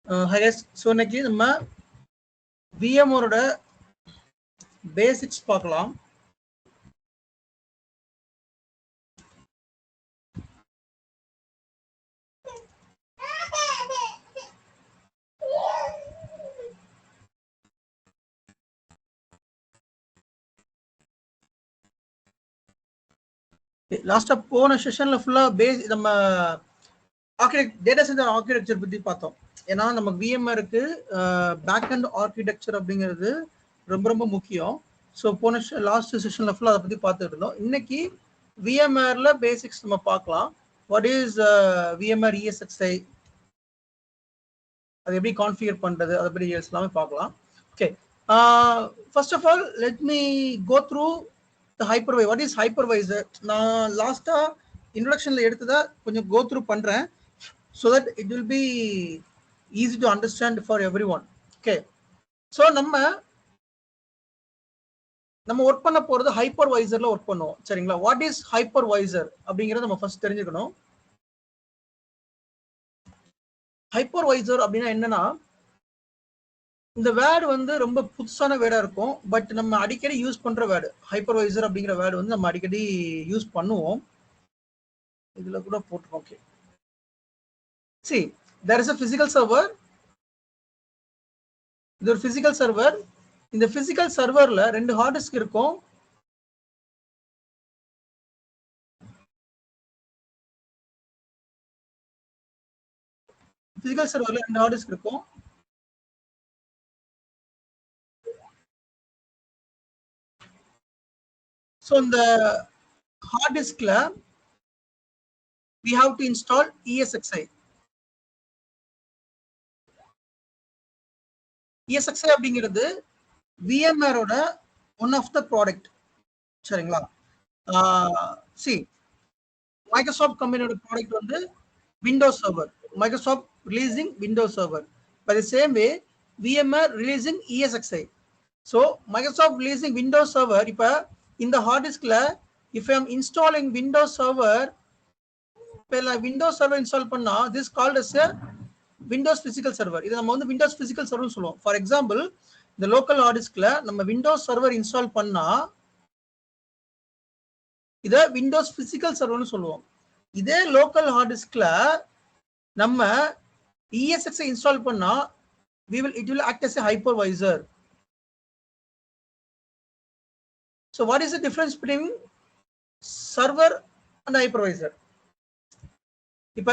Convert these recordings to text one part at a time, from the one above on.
Hi guys. So இன்னைக்கு நம்ம VMware basics பார்க்கலாம். லாஸ்டா போன செஷன்ல ஃபுல்லா நம்ம டேட்டா சென்டர் ஆர்கிடெக்சர் பத்தி பார்த்தோம். ஏன்னா நமக்கு VMwareக்கு பேக் அண்ட் ஆர்கிடெக்சர் அப்படிங்கிறது ரொம்ப ரொம்ப முக்கியம். ஸோ போன லாஸ்ட் செஷன்ல ஃபுல்லா அதை பத்தி பார்த்துட்டு இருந்தோம். இன்னைக்கு VMwareல பேசிக்ஸ் நம்ம பார்க்கலாம். வாட் இஸ் VMware ESXi, அது எப்படி கான்ஃபிகர் பண்றது, அதை பற்றி எல்லாமே பார்க்கலாம். Okay, first of all let me go through the hypervisor. What is hypervisor? நான் லாஸ்டா இன்ட்ரோடக்ஷன்ல எடுத்ததை கொஞ்சம் கோ த்ரூ பண்றேன், so that it will be easy to understand for everyone. Okay, so நம்ம ஒர்க் பண்ண போறது ஹைப்பர்வைசர்ல ஒர்க் பண்ணுவோம். சரிங்களா? வாட் இஸ் ஹைப்பர்வைசர் அப்படிங்கறத நம்ம ஃபர்ஸ்ட் தெரிஞ்சுக்கணும். ஹைப்பர்வைசர் அப்படின்னா என்னன்னா, இந்த வேர்டு வந்து ரொம்ப புதுசான வேர்டா இருக்கும், பட் நம்ம அடிக்கடி யூஸ் பண்ற வேர்டு. ஹைப்பர்வைசர் அப்படிங்கிற வேர்டு வந்து நம்ம அடிக்கடி யூஸ் பண்ணுவோம். இதுல கூட போட்டுருக்கோம். Okay, see, there is a physical server. இது ஒரு பிசிக்கல் சர்வர். இந்த பிசிக்கல் சர்வர்ல ரெண்டு ஹார்ட் டிஸ்க் இருக்கும். பிசிக்கல் சர்வர்ல ரெண்டு ஹார்ட் டிஸ்க் இருக்கும். ஸோ இந்த ஹார்ட் டிஸ்க்ல we have to install ESXi. ESXi அப்படிங்கிறது VMwareோட ஒன் ஆஃப் த ப்ராடக்ட். சரிங்களா? see, மைக்ரோசாஃப்ட் கம்பெனியோட ப்ராடக்ட் வந்து Windows server. Microsoft releasing Windows server. By the same way VMware releasing ESXi. So Microsoft releasing Windows server. இப்போ இந்த hard டிஸ்க்ல if I am installing Windows server, இப்போ Windows server install பண்ணா this called as Windows physical server. இது நம்ம வந்து Windows physical server சொல்லுவோம். For example, இந்த லோக்கல் ஹார்ட் டிஸ்க்ல நம்ம விண்டோஸ் சர்வர் இன்ஸ்டால் பண்ணா இத விண்டோஸ் பிசிக்கல் சர்வர்னு சொல்லுவோம். இதே லோக்கல் ஹார்ட் டிஸ்க்ல நம்ம ESXi இன்ஸ்டால் பண்ணா it will act as a hypervisor. So what is the difference between server and hypervisor? இப்ப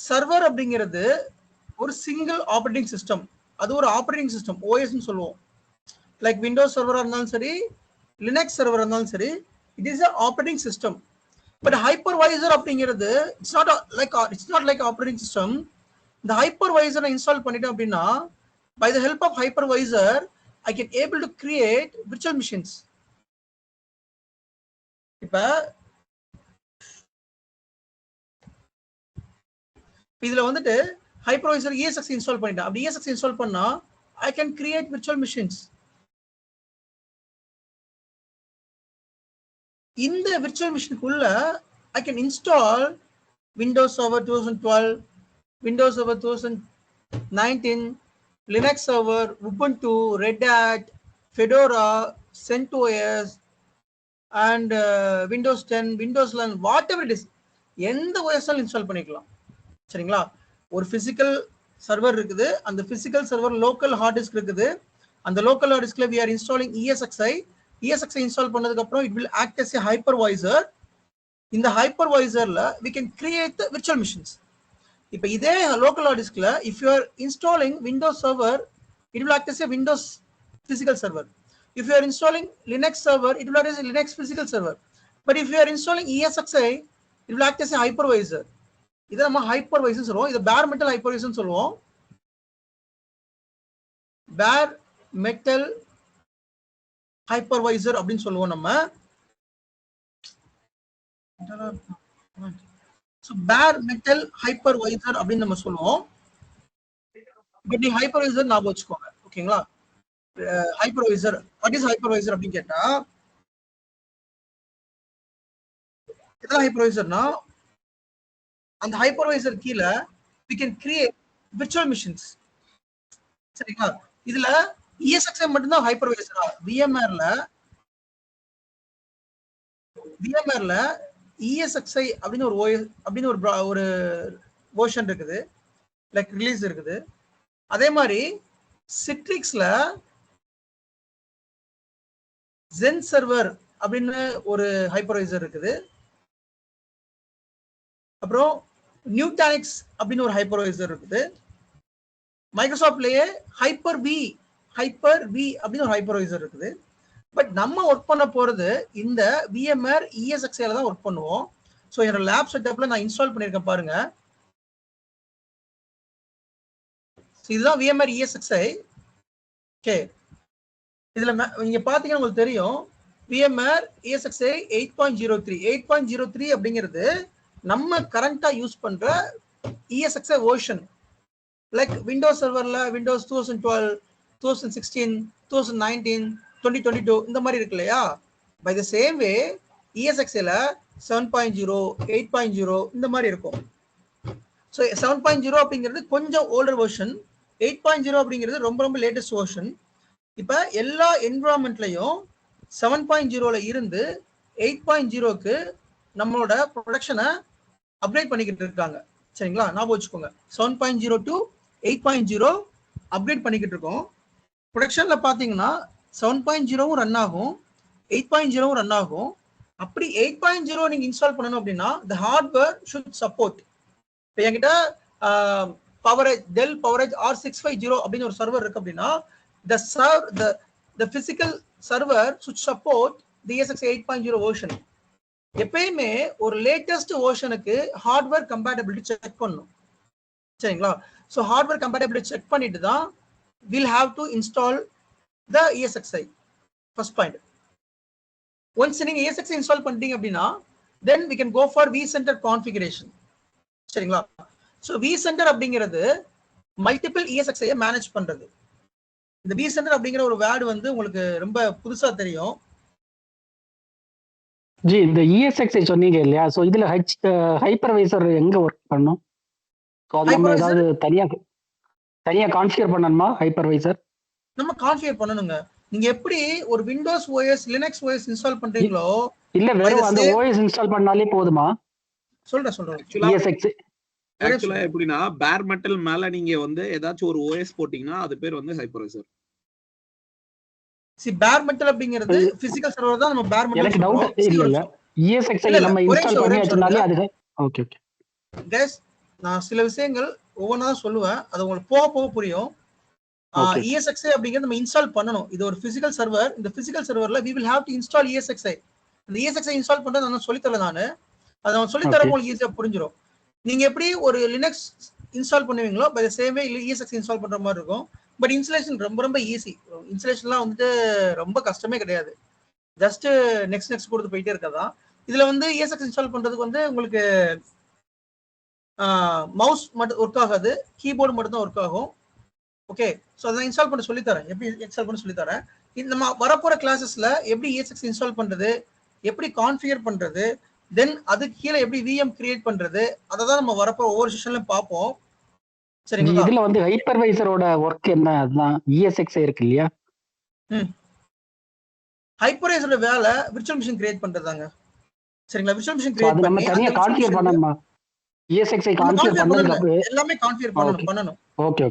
சர்வர் அப்படிங்கிறது ஒரு சிங்கிள் ஆப்பரேட்டிங் சிஸ்டம். அது ஒரு ஆப்பரேட்டிங் சிஸ்டம், OS னு சொல்லுவோம். லைக் விண்டோஸ் சர்வரா இருந்தாலும் சரி, லினக்ஸ் சர்வரா இருந்தாலும் சரி, it is a operating system. But hypervisor அப்படிங்கிறது it's not like operating system. இந்த ஹைப்பர்வைசரை இன்ஸ்டால் பண்ணிட்டோம் அப்படின்னா, by the help of hypervisor I can able to create virtual machines. இப்ப இதுல வந்துட்டு ஹைப்பர்வைசர் ESXi இன்ஸ்டால் பண்ணிட்டேன். அப்படி ESXi இன்ஸ்டால் பண்ணா I can create virtual machines. இந்த virtual machineக்குள்ள I can install Windows Server 2012, Windows Server 2019, Linux Server, Ubuntu, Red Hat, Fedora, CentOS, and Windows 10, Windows 11, whatever it is, எந்த OS install பண்ணிக்கலாம். சரிங்களா? ஒரு physical server இருக்குது. அந்த physical server local hard disk இருக்குது. அந்த local hard டிஸ்க்ல we are installing ESXi. ESXi install பண்ணதுக்கு அப்புறம் it will act as a hypervisor. இந்த ஹைப்பர்வைசர்ல we can create the virtual machines. இப்போ இதே லோக்கல் ஹார்ட் டிஸ்க்ல if you are installing Windows server, it will act as a Windows physical server. If you are installing Linux server, it will act as a Linux physical server. But if you are installing ESXi, it will act as a hypervisor. இதை நம்ம hypervisor சொல்லுவோம். இதை பேர் metal hypervisor சொல்லுவோம். பேர் metal hypervisor அப்படின்னு சொல்லுவோம் நம்ம. பேர் மெட்டல் ஹைப்பர்வைசர் அப்படின்னு நம்ம சொல்லுவோம். பட் நீ ஹைப்பர்வைசர் ஞாபகம் வச்சுக்கோங்க. ஓகேங்களா? ஹைப்பர்வைசர், வாட் இஸ் ஹைப்பர்வைசர் அப்படின்னு கேட்டா, இதெல்லாம் ஹைப்பர்வைசர்னா அந்த ஹைப்பர்வைசர் கீழே we can create virtual machines. சரிங்களா? இதுல ESXi மட்டும்தான் ஹைப்பர்வைசரா? விஎம்ஆர்ல ESXi அப்படின்னு ஒரு OS அப்படின்னு ஒரு வெர்ஷன் இருக்குது, லைக் ரிலீஸ் இருக்குது. அதே மாதிரி சிட்ரிக்ஸ்ல ஜென் சர்வர் அப்படின்னு ஒரு ஹைப்பர்வைசர் இருக்குது. அப்புறம் நியூட்டானிக்ஸ் அப்படின்னு ஒரு ஹைப்பர்வைசர் இருக்குது. மைக்ரோசாஃப்ட்லயே ஹைப்பர் வி அப்படின்னு ஒரு ஹைப்பர்வைசர் இருக்குது. பட் நம்ம ஒர்க் பண்ண போறது இந்த விஎம்ஆர் ESXiல தான் ஒர்க் பண்ணுவோம். ஸோ என்னோட லேப் செட்டப்ல நான் இன்ஸ்டால் பண்ணியிருக்கேன் பாருங்க. இதுதான் விஎம்ஆர் ESXi. ஓகே, இதுல நீங்க பாத்தீங்கன்னா உங்களுக்கு தெரியும் விஎம்ஆர் ESXi 8.03 அப்படிங்கிறது நம்ம கரண்டா யூஸ் பண்ற ESXi வெர்ஷன். லைக் விண்டோஸ் சர்வர்ல விண்டோஸ் 2012, 2016, 2019, 2022 இந்த மாதிரி இருக்கு இல்லையா? பை த சேம் வே ESXiல 7.0, 8.0 இந்த மாதிரி இருக்கும். ஸோ 7.0 அப்படிங்கிறது கொஞ்சம் ஓல்டர் வெர்ஷன், 8.0 அப்படிங்கிறது ரொம்ப ரொம்ப லேட்டஸ்ட் வெர்ஷன். இப்போ எல்லா என்விரான்மெண்ட்லையும் 7.0ல இருந்து 8.0க்கு நம்மளோட ப்ரொடக்ஷனை அப்கிரேட் பண்ணிக்கிட்டு இருக்காங்க. சரிங்களா? ஞாபகம் வச்சுக்கோங்க, 7.0 to 8.0 அப்கிரேட் பண்ணிக்கிட்டு இருக்கோம். ப்ரொடக்ஷன்ல பார்த்தீங்கன்னா 7.0வும் ரன் ஆகும், 8.0வும் ரன் ஆகும். அப்படி 8.0 நீங்க இன்ஸ்டால் பண்ணணும் அப்படின்னா the hardware should support. இப்போ என்கிட்ட பவரேஜ் டெல் பவரேஜ் R650 அப்படின்னு ஒரு சர்வர் இருக்கு அப்படின்னா the physical server should support the ESXi 8.0 version. எப்பயுமே ஒரு லேட்டஸ்ட் வெர்ஷனுக்கு ஹார்ட்வேர் கம்பேட்டபிலிட்டி செக் பண்ணணும். சரிங்களா? ஸோ ஹார்ட்வேர் கம்பேட்டபிலிட்டி செக் பண்ணிட்டு தான் we'll have to install the ESXi. First point. Once நீங்க ESXi இன்ஸ்டால் பண்ணிட்டீங்க அப்படின்னா then we can go for vCenter configuration. சரிங்களா? ஸோ vCenter அப்படிங்கிறது மல்டிபிள் ESXi மேனேஜ் பண்றது. இந்த vCenter அப்படிங்கிற ஒரு வேர்டு வந்து உங்களுக்கு ரொம்ப புதுசா தெரியும். ஜி, இந்த ESXi சொன்னீங்க இல்லையா? ஸோ இதுல ஹைப்பர்வைசர் எங்க ஒர்க் பண்ணும்? நம்ம ஏதாவது தனியா கான்ஃபிகர் பண்ணணுமா ஹைப்பர்வைசர்? நம்ம கான்ஃபிகர் பண்ணணுங்க. நீங்க எப்படி ஒரு Windows OS Linux OS install பண்றீங்களோ, இல்ல வெறும் அந்த OS இன்ஸ்டால் பண்ணாலே போதுமா? சொல்றேன். ESXi ஆக்சுவலா எப்படின்னா பேர் மெட்டல் மேல நீங்க வந்து ஏதாச்சும் ஒரு OS போட்டீங்கன்னா அது பேர் வந்து ஹைப்பர்வைசர். பேர் மெட்டல் அப்படிங்கிறது பிசிக்கல் சர்வர் தான். நம்ம பேர் மெட்டல் எனக்கு டவுட் இல்ல. ESXi நம்ம இன்ஸ்டால் பண்ணியாச்சுனாலே அது ஓகே. गाइस, நான் சில விஷயங்கள் ஒவ்வொன்றா சொல்லுவேன், அது உங்களுக்கு போக போக புரியும். ESXi அப்படிங்கிறது நம்ம இன்ஸ்டால் பண்ணணும். இது ஒரு பிசிக்கல் சர்வர். இந்த பிசிக்கல் சர்வர்ல we will have to install ESXi. இந்த ESXi இன்ஸ்டால் பண்றது நான் சொல்லி தரல. நான் அதை சொல்லி தர உங்களுக்கு ஈஸியா புரிஞ்சிடும். நீங்க எப்படி ஒரு லினக்ஸ் இன்ஸ்டால் பண்ணுவீங்களோ by the same way ESXi install பண்ற மாதிரி இருக்கும். பட் இன்ஸ்டலேஷன் ரொம்ப ரொம்ப ஈஸி. இன்ஸ்டலேஷன்லாம் வந்துட்டு ரொம்ப கஷ்டமே கிடையாது. ஜஸ்ட் நெக்ஸ்ட் கொடுத்து போயிட்டே இருக்கதான். இதுல வந்து ESXi இன்ஸ்டால் பண்றதுக்கு வந்து உங்களுக்கு மவுஸ் மட்டும் ஒர்க் ஆகாது, கீபோர்டு மட்டும் தான் ஒர்க் ஆகும். ஓகே, ஸோ அதை இன்ஸ்டால் பண்ண சொல்லித்தரேன். எப்படி இன்ஸ்டால் பண்ண சொல்லித்தரேன். நம்ம வரப்போற கிளாஸஸ்ல எப்படி ESXi இன்ஸ்டால் பண்றது, எப்படி கான்ஃபிகர் பண்றது, தென் அதுக்கு கீழே எப்படி விஎம் கிரியேட் பண்றது, அதை தான் நம்ம வரப்போ ஒவ்வொரு செஷன்ல பார்ப்போம். சரிங்களா? இதுல வந்து ஹைப்பர்வைசரோட ஒர்க் என்ன? அதுதான் ESXi இருக்கு இல்லையா? ஹைப்பர்வைசரோட வேலை விர்ச்சுவல் மிஷின் கிரியேட் பண்றதாங்க. சரிங்களா? விர்ச்சுவல் மிஷின் கிரியேட் பண்ணி தனியா கான்ஃபிகர் பண்ணணுமா? ESXi கான்ஃபிகர் பண்ணனும், எல்லாமே கான்ஃபிகர் பண்ணனும். ஓகே.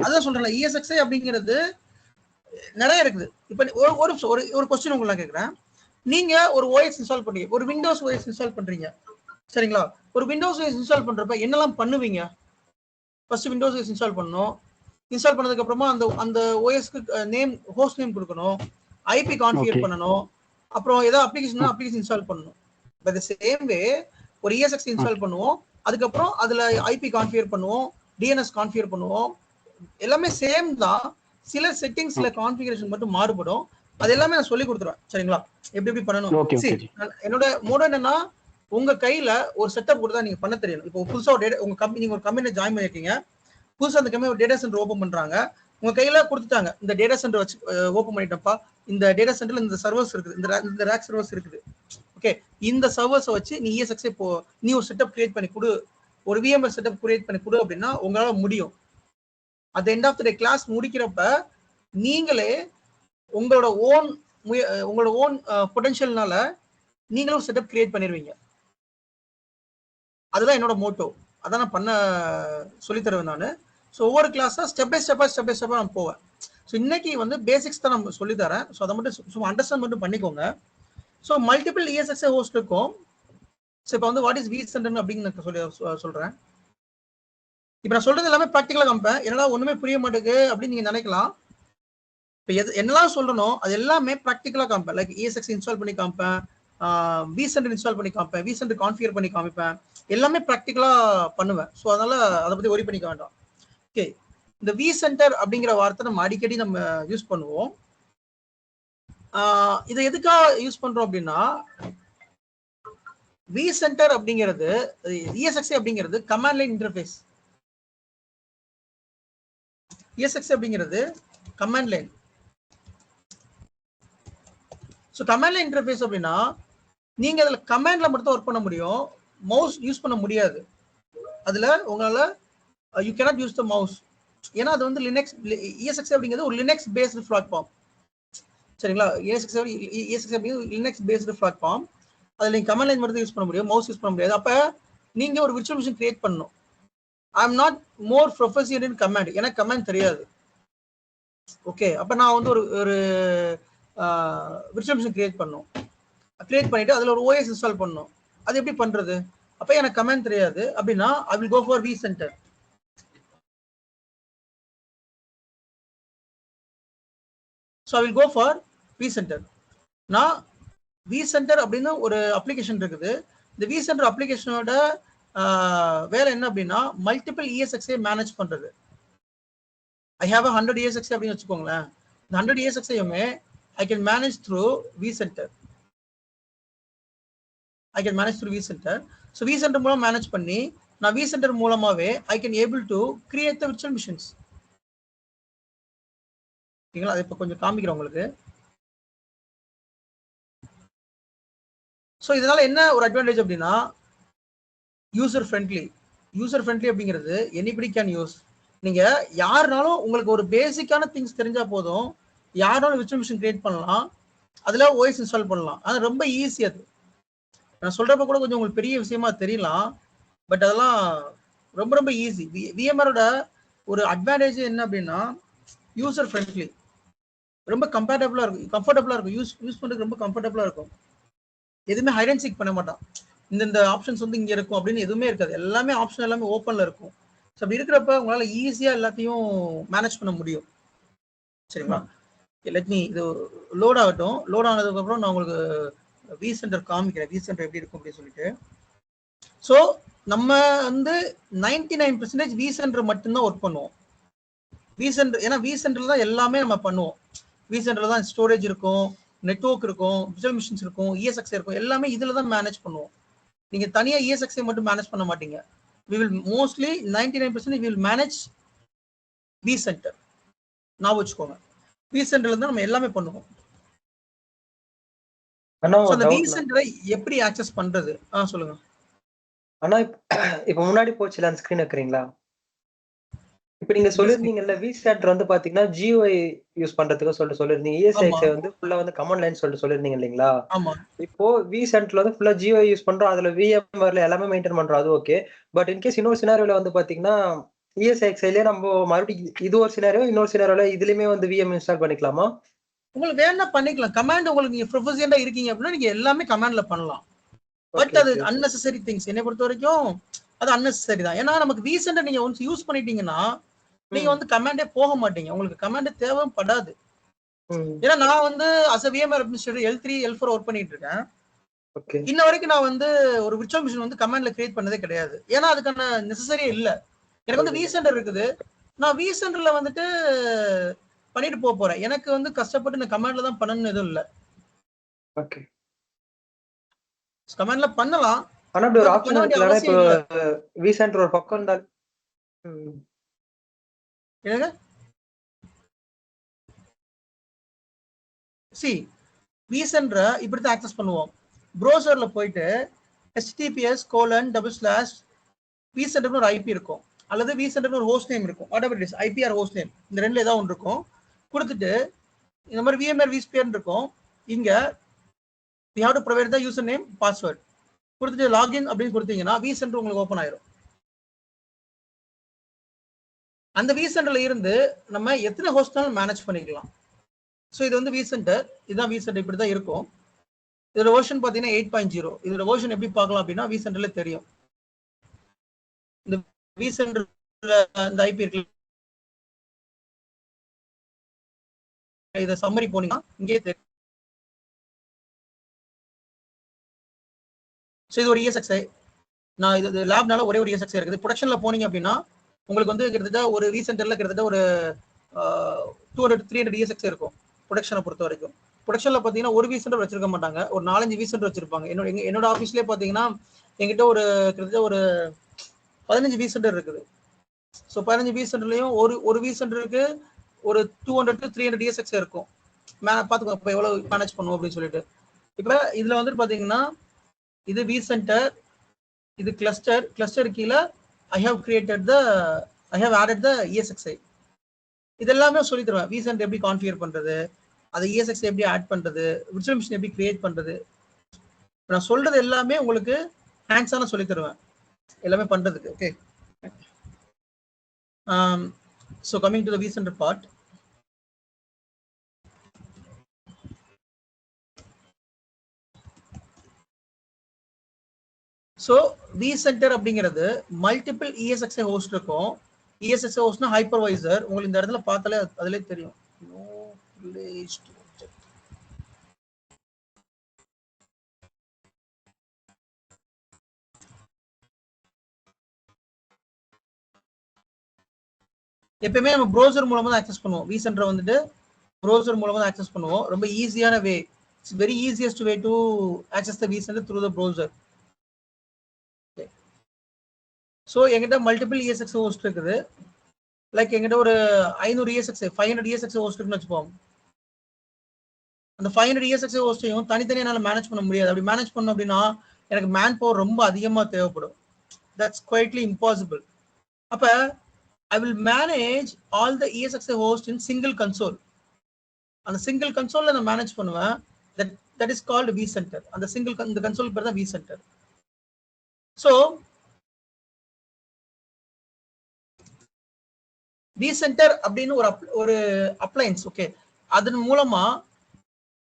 அதான் சொல்றேன், ESXi அப்படிங்கிறது நிறைய இருக்குது. இப்போ ஒரு क्वेश्चन உங்களுக்கு நான் கேக்குறேன். நீங்க ஒரு OS இன்ஸ்டால் பண்றீங்க, ஒரு விண்டோஸ் OS இன்ஸ்டால் பண்றீங்க. சரிங்களா? ஒரு விண்டோஸ் OS இன்ஸ்டால் பண்றப்ப என்னெல்லாம் பண்ணுவீங்க? ஃபர்ஸ்ட் விண்டோஸ் OS இன்ஸ்டால் பண்ணனும். இன்ஸ்டால் பண்ணதுக்கு அப்புறமா அந்த OSக்கு நேம், ஹோஸ்ட் நேம் கொடுக்கணும், IP கான்ஃபிகர் பண்ணனும், அப்புறம் ஏதாவது அப்ளிகேஷன் இன்ஸ்டால் பண்ணனும். பை தி சேம் வே ஒரு ESXi இன்ஸ்டால் பண்ணுவோம், அதுக்கப்புறம் அதுல IP கான்ஃபிகர் பண்ணுவோம், DNS கான்ஃபிகர் பண்ணுவோம். எல்லாமே சேம் தான். சில செட்டிங்ஸ்ல கான்ஃபிகரேஷன் மட்டும் மாறுபடும். அது எல்லாமே நான் சொல்லி கொடுத்துருவேன். சரிங்களா? எப்படி பண்ணணும். என்னோட மோட் என்னன்னா, உங்க கையில ஒரு செட்டப் கொடுத்தா நீங்க பண்ண தெரியணும். இப்போ புதுசா உங்க கம்பெனி, நீங்க ஒரு கம்பெனில ஜாயின் பண்ணிருக்கீங்க, புதுசா அந்த கம்பெனி ஒரு டேட்டா சென்டர் ஓபன் பண்றாங்க, உங்க கையில கொடுத்துட்டாங்க, இந்த டேட்டா சென்டர் வச்சு ஓபன் பண்ணிட்டப்பா, இந்த டேட்டா சென்டர்ல இந்த சர்வர்ஸ் இருக்குது, இந்த ரேக் சர்வர்ஸ் இருக்குது. ஓகே, இந்த சர்வர்ஸை வச்சு நீ ESXi நீ ஒரு செட்டப் கிரியேட் பண்ணி கொடு, ஒரு VMware செட்டப் கிரியேட் பண்ணி கொடு அப்படின்னா உங்களால முடியும். At end of the day class முடிக்கிறப்ப நீங்களே உங்களோட ஓன் பொட்டன்ஷியல்னால நீங்களும் ஒரு செட்டப் கிரியேட் பண்ணிடுவீங்க. அதுதான் என்னோட மோட்டோ. அதான் நான் பண்ண சொல்லித்தருவேன் நான். ஸோ ஒவ்வொரு கிளாஸாக ஸ்டெப் பை ஸ்டெப்பாக நான் போவேன். ஸோ இன்னைக்கு வந்து பேசிக்ஸ் தான் நம்ம சொல்லித்தரேன். ஸோ அதை மட்டும் சும்மா அண்டர்ஸ்டாண்ட் மட்டும் பண்ணிக்கோங்க. ஸோ மல்டிபிள் ESXi ஹோஸ்ட் இருக்கும். ஸோ இப்போ வந்து வாட் இஸ் vCenter அப்படின்னு நான் சொல்கிறேன். இப்போ நான் சொல்றது எல்லாமே ப்ராக்டிக்கலாக காமிப்பேன். என்னடா ஒன்றுமே புரிய மாட்டேங்குது அப்படின்னு நீங்கள் நினைக்கலாம். இப்போ என்னெல்லாம் சொல்லணும் அது எல்லாமே ப்ராக்டிக்கலாக காமிப்பேன். லைக் ESX இன்ஸ்டால் பண்ணி காமிப்பேன், vCenter இன்ஸ்டால் பண்ணி காமிப்பேன், vCenter கான்ஃபிகர் பண்ணி காமிப்பேன், எல்லாமே ப்ராக்டிக்கலாக பண்ணுவேன். ஸோ அதனால அதை பற்றி ஒரி பண்ணிக்க வேண்டாம். ஓகே, இந்த vCenter அப்படிங்கிற வார்த்தை நம்ம அடிக்கடி நம்ம யூஸ் பண்ணுவோம். இதை எதுக்காக யூஸ் பண்றோம் அப்படின்னா, vCenter அப்படிங்கிறது ESXi அப்படிங்கிறது கமாண்ட் லைன் இன்டர்ஃபேஸ். ESXi அப்படிங்கிறது command line. So command line interface அப்படின்னா நீங்க அதுல கமாண்ட்ல மட்டும் ஒர்க் பண்ண முடியும், மவுஸ் யூஸ் பண்ண முடியாது. அதுல உங்களால you cannot use the mouse. ஏன்னா அது வந்து லினக்ஸ், ESXi அப்படிங்கிறது ஒரு லினக்ஸ் பேஸ்டு பிளாட்ஃபார்ம். சரிங்களா? ESXi அப்படிங்கிறது லினக்ஸ் பேஸ்டு பிளாட்ஃபார்ம். அதுல நீங்க கமாண்ட் லைன் மட்டும் யூஸ் பண்ண முடியும், மவுஸ் யூஸ் பண்ண முடியாது. அப்ப நீங்க ஒரு விர்ச்சுவல் மிஷின் கிரியேட் பண்ணணும். I am not more professional in command, எனக்கு கமாண்ட் தெரியாது. ஓகே, அப்ப நான் வந்து ஒரு விர்ச்சுவல் மிஷின் கிரியேட் பண்ணிட்டு அதுல ஒரு OS இன்ஸ்டால் பண்ணணும். அது எப்படி பண்றது? அப்ப எனக்கு கமாண்ட் தெரியாது அப்படின்னா I will go for vCenter. So I will go for vCenter. நான் vCenter அப்படின்னு ஒரு அப்ளிகேஷன் இருக்குது. இந்த vCenter அப்ளிகேஷனோட வேலை என்ன அப்படின்னா மல்டிபிள் ESXi மேனேஜ் பண்றது. ஐ ஹேவ் 100 ESXi அப்படின்னு வச்சுக்கோங்களேன். இந்த 100 ESXiயுமே I can manage through vCenter. So vCenter மூலம் மேனேஜ் பண்ணி நான் vCenter மூலமாவே I can able to create the virtual machines. ஓகேங்களா? அதை இப்போ கொஞ்சம் காமிக்கிறேன் உங்களுக்கு. ஸோ இதனால என்ன ஒரு அட்வான்டேஜ் அப்படின்னா யூசர் ஃப்ரெண்ட்லி அப்படிங்கிறது எனிபடி கேன் யூஸ். நீங்க யாருனாலும் உங்களுக்கு ஒரு பேசிக்கான திங்ஸ் தெரிஞ்சா போதும், யாராலும் விர்ச்சுவல் மிஷின் கிரியேட் பண்ணலாம், அதுல OS இன்ஸ்டால் பண்ணலாம். அது ரொம்ப ஈஸி. அது நான் சொல்றப்ப கூட கொஞ்சம் உங்களுக்கு பெரிய விஷயமா தெரியலாம், பட் அதெல்லாம் ரொம்ப ரொம்ப ஈஸி. VMwareோட ஒரு அட்வான்டேஜ் என்ன அப்படின்னா யூசர் ஃப்ரெண்ட்லி, ரொம்ப கம்ஃபர்டபுளா இருக்கும், யூஸ் பண்றதுக்கு ரொம்ப கம்ஃபர்டபுளா இருக்கும். எதுவுமே ஹைட் அண்ட் சீக் பண்ண மாட்டான். இந்த ஆப்ஷன்ஸ் வந்து இங்க இருக்கும் அப்படின்னு எதுவுமே இருக்காது. எல்லாமே ஆப்ஷன் எல்லாமே ஓப்பன்ல இருக்கும். ஸோ அப்படி இருக்கிறப்ப உங்களால ஈஸியா எல்லாத்தையும் மேனேஜ் பண்ண முடியும். சரிங்களா? லெட் மீ இது லோட் ஆகட்டும். லோட் ஆனதுக்கு அப்புறம் நான் உங்களுக்கு vCenter காமிக்கிறேன், vCenter எப்படி இருக்கும் அப்படின்னு சொல்லிட்டு. ஸோ நம்ம வந்து 99% vCenter மட்டும்தான் ஒர்க் பண்ணுவோம். vCenter ஏன்னா vCenter தான் எல்லாமே நம்ம பண்ணுவோம். vCenter தான் ஸ்டோரேஜ் இருக்கும், நெட்வொர்க் இருக்கும், விர்ச்சுவல் மிஷின்ஸ் இருக்கும், ESXi இருக்கும், எல்லாமே இதுல தான் மேனேஜ் பண்ணுவோம். நீங்க தனியா ESXi மட்டும் மேனேஜ் பண்ண மாட்டீங்க. we will mostly 99% we will manage vCenter. நான் வச்சுக்கோங்க, vCenterல தான் நம்ம எல்லாமே பண்ணுவோம். அந்த vCenter எப்படி ஆக்சஸ் பண்றது? சொல்லுங்க. ஆனா இப்ப முன்னாடி போச்சுல அந்த ஸ்கிரீன் வைக்கிறீங்களா? இப்ப நீங்க சொல்லிருந்தீங்கல்ல vCenter வந்து பாத்தீங்கன்னா GUI யூஸ் பண்றதுக்கு சொல்லிருந்தீங்க. ESXi வந்து ஃபுல்லா வந்து கமாண்ட் லைன் சொல்லிருந்தீங்க இல்லீங்களா? ஆமா. இப்போ vCenterல வந்து ஃபுல்லா GUI யூஸ் பண்றோம், அதுல VMwareல எல்லாமே மெயின்டைன் பண்றோம், அது ஓகே. பட் இன்கேஸ் இன்னொரு சினாரியோல வந்து பாத்தீங்கன்னா ESXiலயே நம்ம மறுபடியும் இது ஒரு சினாரியோ, இன்னொரு சினாரியோல இதுலயுமே வந்து VM இன்ஸ்டால் பண்ணிக்கலாமா? உங்களுக்கு வேணா பண்ணிக்கலாம். கமாண்ட் உங்களுக்கு நீங்க ப்ரொஃபஷனலா இருக்கீங்க அப்படின்னா நீங்க எல்லாமே கமாண்ட்ல பண்ணலாம். பட் அது அன்னெசரி திங்ஸ். என்னை பொறுத்த வரைக்கும் அது அன்னெசரி தான். ஏன்னா நமக்கு vCenter நீங்க ஒன்ஸ் யூஸ் பண்ணிட்டீங்கன்னா நீங்க வந்து கமாண்டே போக மாட்டீங்க, உங்களுக்கு கமாண்டே தேவைப்படாது. ஏன்னா நான் வந்து as a VMware administrator L3 L4 work பண்ணிட்டு இருக்கேன். இன்ன வரைக்கும் நான் வந்து ஒரு விர்ச்சுவல் மிஷின் வந்து கமாண்ட்ல கிரியேட் பண்ணதே கிடையாது. ஏன்னா அதுக்கான நெசசரியே இல்ல. எனக்கு வந்து vCenter இருக்குது, நான் vCenterல வந்துட்டு பண்ணிட்டு போறேன். எனக்கு வந்து கஷ்டப்பட்டு நான் கமாண்ட்ல தான் பண்ணணும்னு எதுவும் இல்ல. ஓகே, கமாண்ட்ல பண்ணலாம். ஆனா அப்படி ஒரு ஆப்ஷன் இருக்குல்ல, இப்போ vCenter ஒரு பக்கம் இருந்தா என்னங்க? vCenter இப்படி தான் ஆக்சஸ் பண்ணுவோம். ப்ரௌசர்ல போயிட்டு https:// vCenter ஒரு IP இருக்கும். அல்லது vCenter ஒரு ஹோஸ்ட் நேம் இருக்கும், whatever it is, IP or host name, இந்த ரெண்டுல ஏதாவது ஒன்று இருக்கும். கொடுத்துட்டு இந்த மாதிரி VMware vSphere இருக்கும். இங்க we have to provide the username password. கொடுத்துட்டு லாகின் அப்படின்னு கொடுத்தீங்கன்னா vCenter உங்களுக்கு ஓப்பன் ஆயிரும். அந்த vCenterல இருந்து நம்ம எத்தனை ஹோஸ்ட்னாலும் மேனேஜ் பண்ணிக்கலாம். ஸோ இது வந்து vCenter, இதுதான் vCenter, இப்படி தான் இருக்கும். இதோட வெர்ஷன் பார்த்தீங்கன்னா 8.0. இதோட வெர்ஷன் எப்படி பார்க்கலாம் அப்படின்னா vCenterல தெரியும். இந்த vCenter இந்த ஐபி இருக்கு, இதை சம்மரி போனீங்கன்னா இங்கே தெரியும். ஸோ இது ஒரு ESXi. நான் இது லேப்னால ஒரே ஒரு ESXi இருக்குது. ப்ரொடக்ஷன்ல போனீங்க அப்படின்னா உங்களுக்கு வந்து கிட்டத்தட்ட ஒரு vCenterல கிட்டத்தட்ட ஒரு 200-300 ESXi இருக்கும் ப்ரொடக்ஷனை பொறுத்த வரைக்கும். ப்ரொடக்ஷன்ல பார்த்தீங்கன்னா ஒரு vCenter வச்சிருக்க மாட்டாங்க, ஒரு 4-5 vCenter வச்சிருப்பாங்க. என்னோட ஆஃபீஸ்லேயே பார்த்தீங்கன்னா எங்கிட்ட ஒரு கிட்டத்தட்ட ஒரு 15 vCenter இருக்குது. ஸோ 15 vCenterலையும் ஒரு vCenterக்கு ஒரு 200-300 ESXi இருக்கும். பார்த்துக்கோ இப்போ எவ்வளோ மேனேஜ் பண்ணுவோம் அப்படின்னு சொல்லிட்டு. இப்போ இதில் வந்துட்டு பார்த்தீங்கன்னா இது vCenter, இது கிளஸ்டர் கீழே I have added the ESXi. இதெல்லாமே சொல்லி தருவேன். vCenter எப்படி கான்ஃபிகர் பண்றது, அதை ESXi எப்படி ஆட் பண்றது, விர்ச்சுவல் மிஷின் எப்படி கிரியேட் பண்றது, நான் சொல்றது எல்லாமே உங்களுக்கு ஹேண்ட்ஸான சொல்லி தருவேன் எல்லாமே பண்றதுக்கு. Okay, so coming to the vCenter part. So vCenter அப்படிங்கிறது மல்டிபிள் ESXi ஹோஸ்ட் இருக்கும். ESXi ஹோஸ்ட்னா ஹைப்பர்வைசர். உங்களுக்கு இந்த இடத்துல பார்த்தாலே அதிலே தெரியும். எப்பயுமே நம்ம ப்ரௌசர் மூலமா தான் ஆக்சஸ் பண்ணுவோம். vCenter வந்துட்டு ப்ரௌசர் மூலமா தான் ஆக்சஸ் பண்ணுவோம். ரொம்ப ஈஸியான way, it's very easiest way to access the vCenter through the browser. So எங்கிட்ட மல்டிபிள் ESXi ஹோஸ்ட் இருக்குது. லைக் எங்கிட்ட ஒரு 500 ESXi ஹோஸ்ட் இருக்குன்னு வச்சுப்போம். அந்த 500 ESXi ஹோஸ்டையும் தனித்தனியாக என்னால் மேனேஜ் பண்ண முடியாது. அப்படி மேனேஜ் பண்ணணும் அப்படின்னா எனக்கு மேன் பவர் ரொம்ப அதிகமாக தேவைப்படும். That's quietly impossible. அப்போ I will manage all the ESXi host in single console. அந்த சிங்கிள் கன்சோல்ல நான் மேனேஜ் பண்ணுவேன். that is called vCenter. அந்த இந்த கன்சோல் பேர் தான் vCenter. ஸோ vCenter அப்படின்னு ஒரு அப்ளையன்ஸ். ஓகே, அதன் மூலமா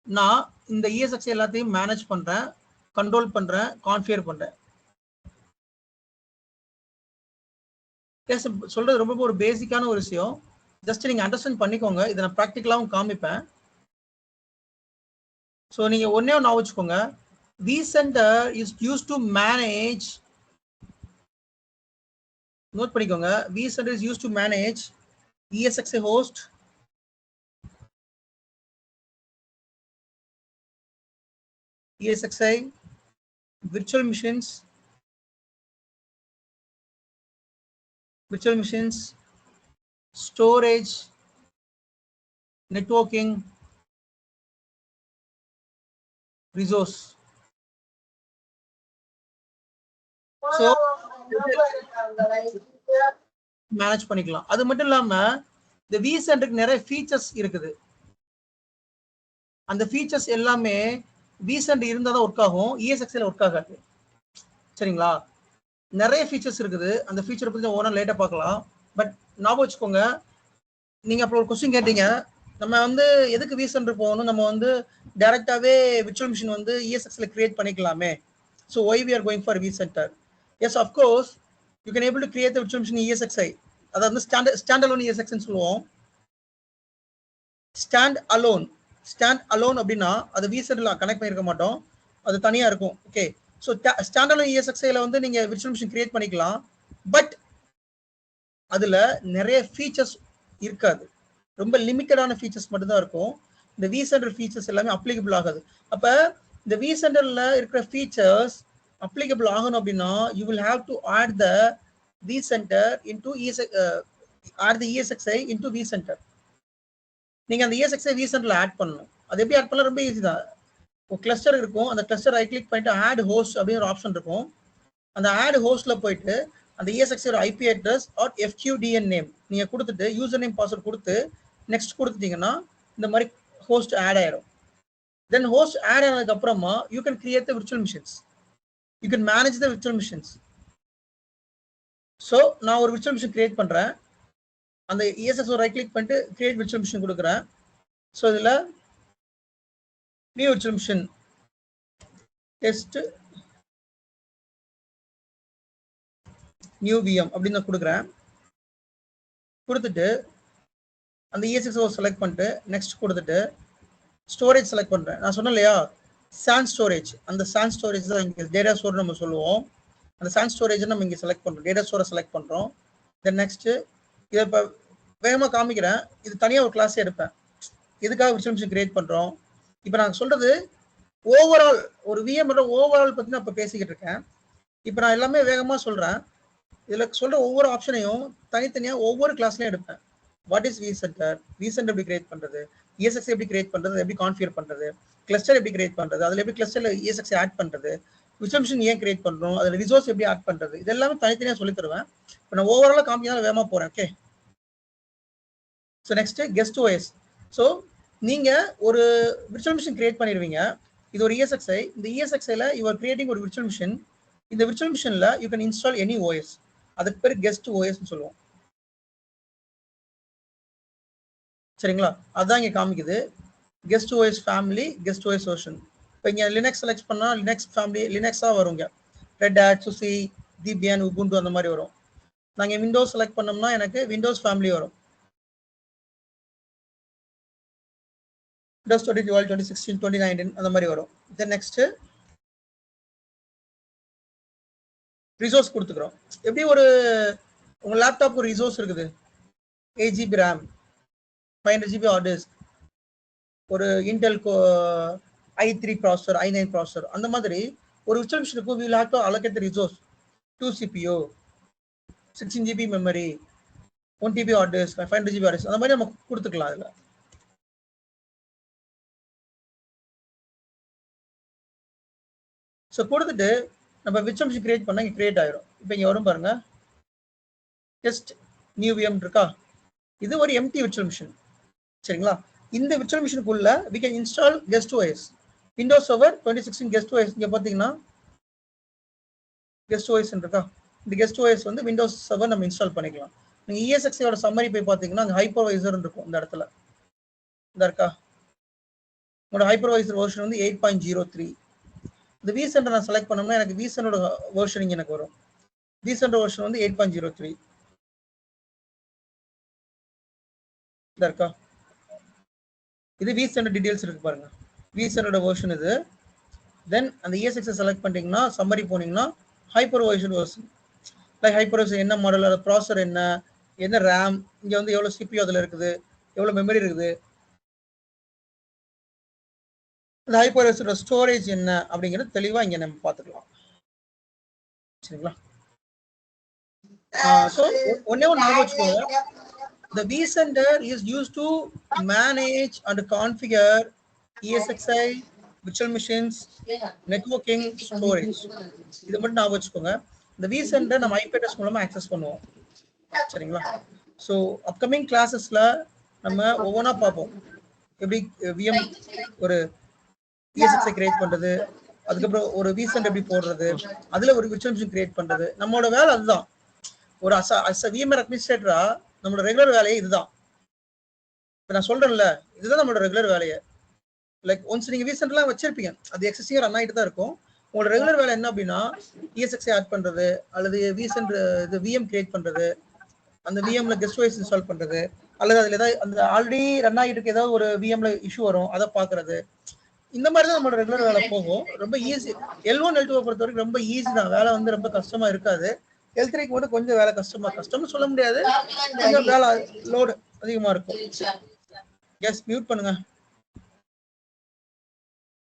நான் இந்த ESXi எல்லாத்தையும் மேனேஜ் பண்றேன், கண்ட்ரோல் பண்றேன், கான்ஃபிகர் பண்றேன். சொல்றது ரொம்ப ஒரு பேசிக்கான ஒரு விஷயம். ஜஸ்ட் நீங்க அண்டர்ஸ்டாண்ட் பண்ணிக்கோங்க. இதை நான் ப்ராக்டிக்கலாவும் காமிப்பேன். ஸோ நீங்க ஒன்னே ஒன்று வச்சுக்கோங்க. vCenter is used to manage, note பண்ணிக்கோங்க, vCenter is used to manage ESXi host, ESXi, virtual machines, storage, networking, resource. So manage பண்ணிக்கலாம். அது மட்டும் இல்லாம இந்த vCenterக்கு நிறைய ஃபீச்சர்ஸ் இருக்குது. அந்த ஃபீச்சர்ஸ் எல்லாமே vCenter இருந்தா தான் ஒர்க் ஆகும், ESXiல ஒர்க் ஆகாது. சரிங்களா? நிறைய ஃபீச்சர்ஸ் இருக்குது. அந்த ஃபீச்சரை பத்தி ஓனா லேட்டா பார்க்கலாம். பட் ஞாபகம் வச்சுக்கோங்க, நீங்க அப்புறம் ஒரு கொஸ்டின் கேட்டீங்க, நம்ம வந்து எதுக்கு vCenter போகணும், நம்ம வந்து டைரக்டாவே விர்ச்சுவல் மிஷின் வந்து ESXiல கிரியேட் பண்ணிக்கலாமே. So why we are going for vCenter? Yes, of course, you can able to create the virtual machine ESXi. அதாவது வந்து ஸ்டாண்ட்-அலோன் ESXi ன்னு சொல்லுவோம். ஸ்டாண்ட் அலோன் அப்படின்னா அது vCenterல கனெக்ட் பண்ணிருக்க மாட்டோம், அது தனியா இருக்கும். ஓகே, ஸோ ஸ்டாண்ட்-அலோன் ESXiல வந்து நீங்க விர்ச்சுவல் மிஷின் கிரியேட் பண்ணிக்கலாம். பட் அதுல நிறைய ஃபீச்சர்ஸ் இருக்காது, ரொம்ப லிமிட்டடான ஃபீச்சர்ஸ் மட்டும் தான் இருக்கும். இந்த vCenter ஃபீச்சர்ஸ் எல்லாமே அப்ளிகபிள் ஆகாது. அப்ப இந்த vCenterல இருக்கிற ஃபீச்சர்ஸ் அப்ளிகபிள் ஆகணும் அப்படின்னா you will have to add the vCenter into ESXi into vCenter. நீங்க அந்த ESXi vCenterல ஆட் பண்ணணும். அது எப்படி ஆட் பண்ணலாம்? ரொம்ப ஈஸி தான். ஒரு கிளஸ்டர் இருக்கும், அந்த கிளஸ்டர் ரைட் கிளிக் பண்ணிட்டு ஆட் ஹோஸ்ட் அப்படின்னு ஒரு ஆப்ஷன் இருக்கும். அந்த ஆட் ஹோஸ்ட்ல போயிட்டு அந்த ESXi ஓட IP address or FQDN name நீங்க கொடுத்துட்டு யூசர் நேம் பாஸ்வேர்ட் கொடுத்து நெக்ஸ்ட் கொடுத்துட்டீங்கன்னா இந்த மாதிரி ஹோஸ்ட் ஆட் ஆயிரும். தென் ஹோஸ்ட் ஆட் ஆனதுக்கு அப்புறமா you can create the virtual machines, you can manage the virtual machines. So நான் ஒரு விர்ச்சுவல் மிஷின் கிரியேட் பண்றேன், அந்த ESX ரைட் கிளிக் பண்ணிட்டு கிரியேட் விர்ச்சுவல் மிஷின் கொடுக்குறேன். ஸோ இதில் new virtual machine test new VM அப்படின்னு நான் கொடுக்குறேன். கொடுத்துட்டு அந்த ESX செலக்ட் பண்ணிட்டு நெக்ஸ்ட் கொடுத்துட்டு ஸ்டோரேஜ் செலக்ட் பண்றேன். நான் சொன்னேன் இல்லையா சான் ஸ்டோரேஜ், அந்த சான் ஸ்டோரேஜ் தான் இங்கே டேட்டா ஸ்டோர் நம்ம சொல்லுவோம். அந்த சான் ஸ்டோரேஜ் நம்ம இங்கே செலக்ட் பண்றோம், டேட்டா ஸ்டோரை செலக்ட் பண்றோம். தென் நெக்ஸ்ட் இதை இப்போ வேகமாக காமிக்கிறேன், இது தனியாக ஒரு கிளாஸே எடுப்பேன். எதுக்காக விர்ச்சுவல் மிஷின் கிரியேட் பண்றோம்? இப்போ நான் சொல்றது ஓவரால் ஒரு VM ஓவரால் பத்தி நான் இப்போ பேசிக்கிட்டு இருக்கேன். இப்போ நான் எல்லாமே வேகமாக சொல்றேன். இதுல சொல்ற ஒவ்வொரு ஆப்ஷனையும் தனித்தனியா ஒவ்வொரு கிளாஸ்லயும் எடுப்பேன். வாட் இஸ் vCenter, vCenter எப்படி கிரியேட் பண்றது, ESX எப்படி கிரியேட் பண்றது, எப்படி கான்ஃபிகர் பண்றது, கிளஸ்டர் எப்படி கிரியேட் பண்றது, அதுல எப்படி கிளஸ்டர்ல ESX ஆட் பண்றது, விர்ச்சுவல் மிஷின் ஏன் கிரியேட் பண்றோம், அதுல ரிசோர்ஸ் எப்படி ஆட் பண்றது, இது எல்லாமே தனித்தனியா சொல்லி தருவேன். இப்போ நான் ஓவராலா காமிக்கலாம் வேகமா போறேன். Okay, so next guest OS. So நீங்க ஒரு விர்ச்சுவல் மிஷின் கிரியேட் பண்ணிடுவீங்க, இது ஒரு ESXi. இந்த ESXiல யூ ஆர் கிரியேட்டிங் ஒரு விர்ச்சுவல் மிஷின். இந்த விர்ச்சுவல் மிஷின்ல you can install any OS, அதுக்கு பேர் கெஸ்ட் OSன்னு சொல்லுவோம். சரிங்களா, அதான் இங்க காமிக்குது guest OS family, guest OS version. இப்போ இங்க லினக்ஸ் செலக்ட் பண்ணா லினக்ஸ் ஃபேமிலி லினக்ஸா வருங்க, ரெட் ஹேட், சுசி, டிபியன், உபுண்டு அந்த மாதிரி வரும். நாங்க விண்டோஸ் செலக்ட் பண்ணோம்னா எனக்கு விண்டோஸ் ஃபேமிலி வரும், விண்டோஸ் 2012, 2016, 2019 அந்த மாதிரி வரும். தென் நெக்ஸ்ட் ரிசோர்ஸ் கொடுத்துக்கிறோம். எப்படி ஒரு உங்க லேப்டாப் ஒரு ரிசோர்ஸ் இருக்குது, 8 GB RAM, 500 GB hard disk, ஒரு Intel i3 processor, i9 processor, அந்த மாதிரி ஒரு விர்ச்சுவல் மிஷினுக்கு we will have to allocate the resource, 2 CPU, 16 GB memory, 1 TB hard disk, 500 GB hard disk, அந்த மாதிரி நம்ம கொடுத்துக்கலாம். அதில் ஸோ கொடுத்துட்டு நம்ம விர்ச்சுவல் மிஷின் கிரியேட் பண்ணால் இங்கே கிரியேட் ஆயிரும். இப்போ இங்கே வரும் பாருங்க, டெஸ்ட் நியூ VM இருக்கா, இது ஒரு எம்டி விர்ச்சுவல் மிஷின். சரிங்களா, இந்த virtual மிஷினுக்குள்ள we can install guest OS, Windows Server 2016 guest OS. இங்க பாத்தீங்கன்னா guest OS இருக்கா, இந்த guest OS வந்து Windows Server நம்ம இன்ஸ்டால் பண்ணிக்கலாம். நீங்க ESXi ஓட சம்மரி போய் பாத்தீங்கன்னா அங்க ஹைப்பர்வைசர் இருக்கும் இந்த இடத்துல, இந்த இருக்கா, உங்களோட ஹைப்பர்வைசர் வெர்ஷன் வந்து 8.03. இந்த vCenter நான் செலக்ட் பண்ணோம்னா எனக்கு vCenter வெர்ஷன் இங்க எனக்கு வரும், vCenter வெர்ஷன் வந்து 8.03. இந்த இருக்கா, இது vCenter டீடைல்ஸ் இருக்கு பாருங்க, vCenter வெர்ஷன் இது. தென் அந்த ESXi செலக்ட் பண்ணிட்டீங்கன்னா சம்மரி போனீங்கன்னா ஹைப்பர்வைசர் வெர்ஷன், லைக் ஹைப்பர்வைசர் என்ன மாடல், அது ப்ராசஸர் என்ன, என்ன ரேம், இங்க வந்து எவ்வளவு CPU அதுல இருக்குது, எவ்வளவு மெமரி இருக்குது, இந்த ஹைப்பர்வைசரோட ஸ்டோரேஜ் என்ன அப்படிங்கிறது தெளிவா இங்க நம்ம பார்த்துக்கலாம். சரிங்களா, ஸோ ஒன்னே ஒன்று ஞாபகம் வச்சுக்கோங்க, the vCenter is used to manage and configure ESXi, virtual machines, networking, storage. இது மட்டும் ஞாபகம் வச்சுக்கோங்க. இந்த vCenter நம்ம IP address மூலமா ஆக்சஸ் பண்ணுவோம். சரிங்களா, ஸோ அப்கமிங் கிளாஸஸ்ல நம்ம ஒவ்வொன்றா பார்ப்போம், எப்படி VM ஒரு ESXi கிரியேட் பண்றது, அதுக்கப்புறம் ஒரு vCenter எப்படி போடுறது, அதுல ஒரு virtual machine கிரியேட் பண்றது. நம்மளோட வேலை அதுதான். ஒரு VMware அட்மினிஸ்ட்ரேட்டரா நம்மளோட ரெகுலர் வேலையே இதுதான். இப்போ நான் சொல்றேன்ல, இதுதான் நம்மளோட ரெகுலர் வேலையை. லைக் ஒன்ஸ் நீங்க vCenterலாம் வச்சிருப்பீங்க, அது எக்ஸிஸ்டிங்கா ரன் ஆகிட்டு தான் இருக்கும். உங்களோட ரெகுலர் வேலை என்ன அப்படின்னா ESXi ஆட் பண்றது, அல்லது vCenter இது VM கிரியேட் பண்றது, அந்த VMல கெஸ்ட் OS இன்ஸ்டால் பண்றது, அல்லது அதுல ஏதாவது அந்த ஆல்ரெடி ரன் ஆகிட்டு இருக்க ஏதாவது ஒரு VMல இஷ்யூ வரும் அதை பாக்குறது, இந்த மாதிரி தான் நம்மளோட ரெகுலர் வேலை போகும். ரொம்ப ஈஸி. L1 L2 பொறுத்த வரைக்கும் ரொம்ப ஈஸி தான், வேலை வந்து ரொம்ப கஷ்டமா இருக்காது. L3க்கு மட்டும் கொஞ்சம் வேலை கஷ்டம்னு சொல்ல முடியாது, கொஞ்சம் வேலை லோடு அதிகமா இருக்கும். கேஸ் மியூட் பண்ணுங்க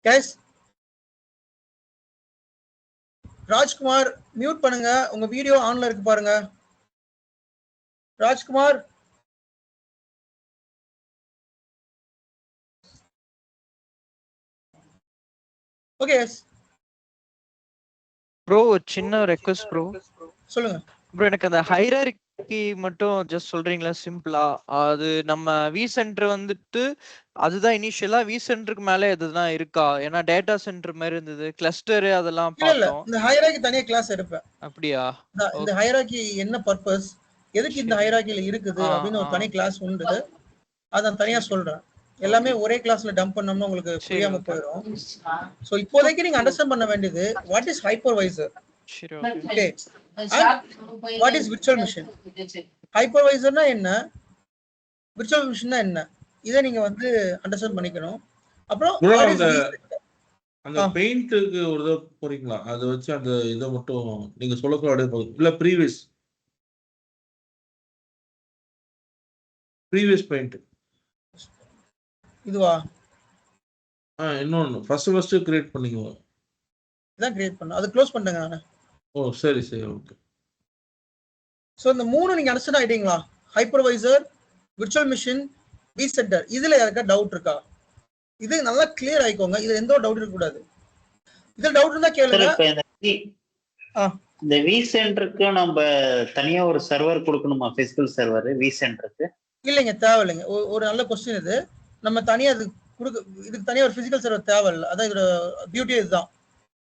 கேஸ். ராஜ்குமார் மியூட் பண்ணுங்க, உங்க வீடியோ ஆன்ல இருக்கு பாருங்க. ராஜ்குமார் ஓகே ப்ரோ, சின்ன ரெக்வெஸ்ட் ப்ரோ. சொல்லுங்க. ப்ரோ எனக்கு அந்த ஹைரார்கி மட்டும் ஜஸ்ட் சொல்றீங்களா சிம்பிளா? அது நம்ம வி சென்டர் வந்துட்டு அதுதான் இனிஷியலா, வி சென்டருக்கு மேல எதுதான் இருக்கா? ஏன்னா டேட்டா சென்டர் மாதிரி இருந்தது, கிளஸ்டர் அதெல்லாம் இல்ல இல்ல, பார்த்தோம். இந்த ஹைரார்கி தனியா கிளாஸ் எடுப்பேன். அப்படியா? இந்த ஹைரார்கி என்ன பர்பஸ், எதுக்கு இந்த சரி. ஹைரார்கில இருக்குது ஆ, அப்படின்னு ஒரு ஆ. தனி கிளாஸ் உண்டு. அதான் தனியா சரி. சொல்றேன். எல்லாமே ஒரே கிளாஸ்ல டம்ப் பண்ணோம்னா உங்களுக்கு சரி, புரியாம ஓகே. போயிடும். சோ இப்போதைக்கு நீங்க அண்டர்ஸ்டாண்ட் பண்ண வேண்டியது வாட் இஸ் ஹைப்பர்வைசர், சரி, okay. Okay, and what is virtual machine. ஹைப்பர்வைசர்னா என்ன, விர்ச்சுவல் மிஷின்னா என்ன, இதை நீங்க வந்து அண்டர்ஸ்டாண்ட் பண்ணிக்கணும். அப்புறம் ப்ரோ வாட் இஸ் அந்த விசென்டர். அந்த பெயிண்ட்க்கு ஒரு தடவை போறீங்களா? அதை வச்சு அந்த இதை மட்டும் நீங்க சொல்லக்கூட அப்படியே போதும். இல்ல ப்ரீவியஸ் பெயிண்ட் இதுவா? இன்னொன்னு ஃபர்ஸ்ட் கிரியேட் பண்ணீங்க. இதான் கிரியேட் பண்ண, அது க்ளோஸ் பண்ணிட்டேங்க நான். ஓ சரி சரி ஓகே. சோ இந்த மூணு நீங்க அண்டர்ஸ்டாண்ட் ஆயிட்டீங்களா? Hypervisor, virtual machine, vCenter. இதுல யாருக்கா டவுட் இருக்கா? இது நல்லா கிளியர் ஆயிக்கோங்க. இதுல எந்த ஒரு டவுட் இருக்க கூடாது. இதுல டவுட் இருந்தா கேளுங்க. இந்த வி சென்டருக்கு நம்ம தனியா ஒரு சர்வர் கொடுக்கணுமா? பிசிக்கல் சர்வர் வி சென்டருக்கு? இல்லைங்க, தேவையில்லைங்க. ஒரு நல்ல கொஸ்டின் இது. நம்ம தனியா அது கொடுக்க, இதுக்கு தனியா ஒரு பிசிக்கல் சர்வர் தேவையில்லை. அதான் இதோட பியூட்டி. இதுதான்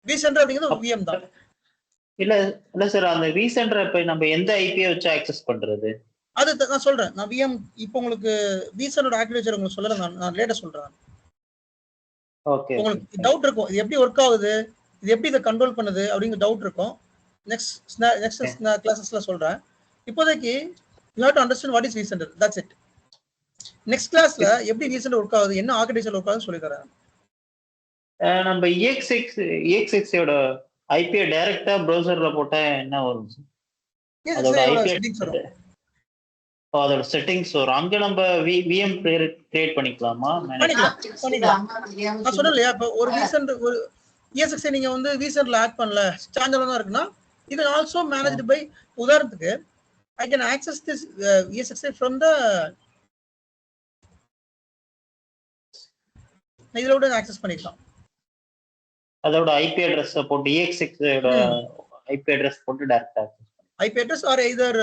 வி சென்டர் அப்படிங்கிறது விஎம் தான். இல்ல இல்ல சார், அந்த வி சென்டர் இப்ப நம்ம எந்த ஐபியை வச்சு ஆக்சஸ் பண்றது? அது நான் சொல்றேன். நான் விஎம் இப்போ உங்களுக்கு வி சென்டரோட ஆர்க்கிடெக்சர் உங்களுக்கு சொல்லல, நான் லேட்டா சொல்றேன். ஓகே. உங்களுக்கு டவுட் இருக்கும், இது எப்படி ஒர்க் ஆகுது, இது எப்படி இதை கண்ட்ரோல் பண்ணுது அப்படிங்கிற டவுட் இருக்கும். நெக்ஸ்ட் கிளாஸஸ்ல சொல்றேன். இப்போதைக்கு you have to understand what is vCenter. That's it. Next கிளாஸ்ல எப்படி vCenter ஒர்க் ஆகுது, என்ன ஆர்க்கிடெக்சர் ஒர்க் ஆகுதுன்னு சொல்லி தரேன். நம்ம EXX ஓட ஐபியை டைரக்டா ப்ரௌசர்ல போட்டா என்ன வரும்? அதோட ஐபி அதோட செட்டிங்ஸ் வரும். அங்க நம்ம விஎம் கிரியேட் பண்ணிக்கலாமா? பண்ணிக்கலாம். நான் சொன்னேன் இல்லையா, இப்போ ஒரு vCenter, ஒரு ESX நீங்க வந்து vCenterல ஆட் பண்ணல, ஸ்டாண்டர்டா இருக்குன்னா இது ஆல்சோ மேனேஜ்டு பை, உதாரணத்துக்கு I can access this ESX from the இதோட ஆக்சஸ் பண்ணிக்கலாம். அதோட ஐபி அட்ரஸ் போட்டு EXX ஓட ஐபி அட்ரஸ் போட்டு டைரக்டா IP address or either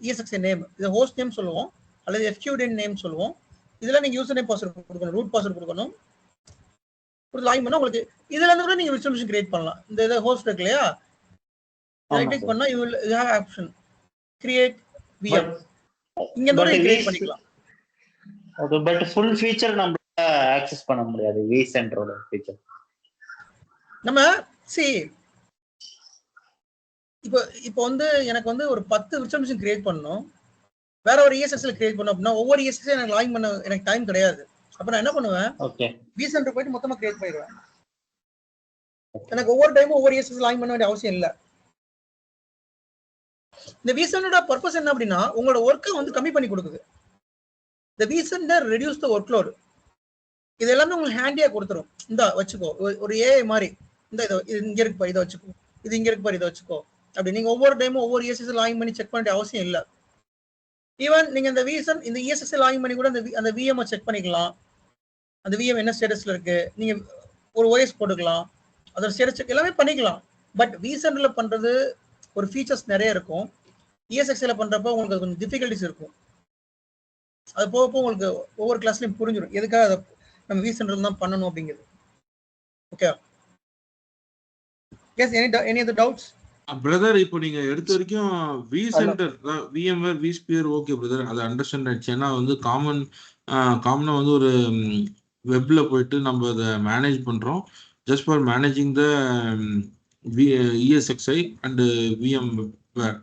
ESX name, இது ஹோஸ்ட் நேம் சொல்லுவோம் அல்லது FQDN நேம் சொல்லுவோம். இதெல்லாம் நீங்க யூசர் நேம் பாஸ்வேர்ட் கொடுக்கணும், ரூட் பாஸ்வேர்ட் கொடுக்கணும். ஒரு லாகின் பண்ணா உங்களுக்கு இதுல இருந்து கூட நீங்க விர்ச்சுவல் மிஷின் கிரியேட் பண்ணலாம். இந்த ஹோஸ்ட் இருக்கு இல்லையா, ரைட் கிளிக் பண்ணா you have option create VM. இங்க இருந்து கூட கிரியேட் பண்ணிக்கலாம். ஓகே, பட் ஃபுல் ஃபீச்சர் நம்ம ஆக்சஸ் பண்ண முடியாது வி சென்டரோட ஃபீச்சர். நம்ம இப்போ வந்து எனக்கு வந்து ஒரு 10 விர்ச்சுவல் மிஷின் கிரியேட் பண்ணனும், வேற ஒரு ESXல கிரியேட் பண்ணனும் அப்படினா ஒவ்வொரு ESX எனக்கு லாகின் பண்ண எனக்கு டைம் கிடையாது. அப்ப நான் என்ன பண்ணுவேன், ஓகே, வி சென்டர் போய்ட்டு மொத்தமா கிரியேட் பண்ணிடுவேன். எனக்கு ஒவ்வொரு டைமும் ஒவ்வொரு ESX லாகின் பண்ண வேண்டிய அவசியம் இல்ல. இந்த வி சென்டரோட பர்பஸ் என்ன அப்படினா உங்களோட வர்க்க வந்து கம்மி பண்ணி கொடுக்குது. the vCenter reduce the workload. இது எல்லாமே உங்களுக்கு ஹேண்டியா கொடுத்துரும். இந்த வச்சுக்கோ, ஒரு AI மாதிரி இந்த இது இங்க இருக்கு பாரு, இத வச்சுக்கோ, இது இங்க இருக்கு பாரு, இத வச்சுக்கோ. அப்படி நீங்க ஒவ்வொரு டைமும் ஒவ்வொரு ESX லாகின் பண்ணி செக் பண்ண அவசியம் இல்ல. ஈவன் நீங்க இந்த இந்த ESX லாகின் பண்ணி கூட அந்த VM செக் பண்ணிக்கலாம். அந்த VM என்ன ஸ்டேட்டஸ்ல இருக்கு, நீங்க ஒரு OS போட்டுக்கலாம், அதோட ஸ்டேட்டஸ் செக் எல்லாமே பண்ணிக்கலாம். பட் வி சென்டர்ல பண்றது ஒரு ஃபீச்சர்ஸ் நிறைய இருக்கும். ESXல பண்றப்ப உங்களுக்கு கொஞ்சம் டிஃபிகல்டிஸ் இருக்கும். அது போக உங்களுக்கு ஒவ்வொரு கிளாஸ்லயும் புரிஞ்சிடும் எதுக்காக அதை நம்ம வி சென்டர்ல தான் பண்ணணும் அப்படிங்கிறது. Okay, yes, any other doubts brother? இப்போ நீங்க எடுத்த வரைக்கும் vCenter, VMware vSphere okay brother, அதை அண்டர்ஸ்டாண்ட் ஆயிடுச்சு. ஏன்னா வந்து காமனா வந்து ஒரு வெப்ல போயிட்டு நம்ம அதை மேனேஜ் பண்றோம், just for managing the ESXi and VMware.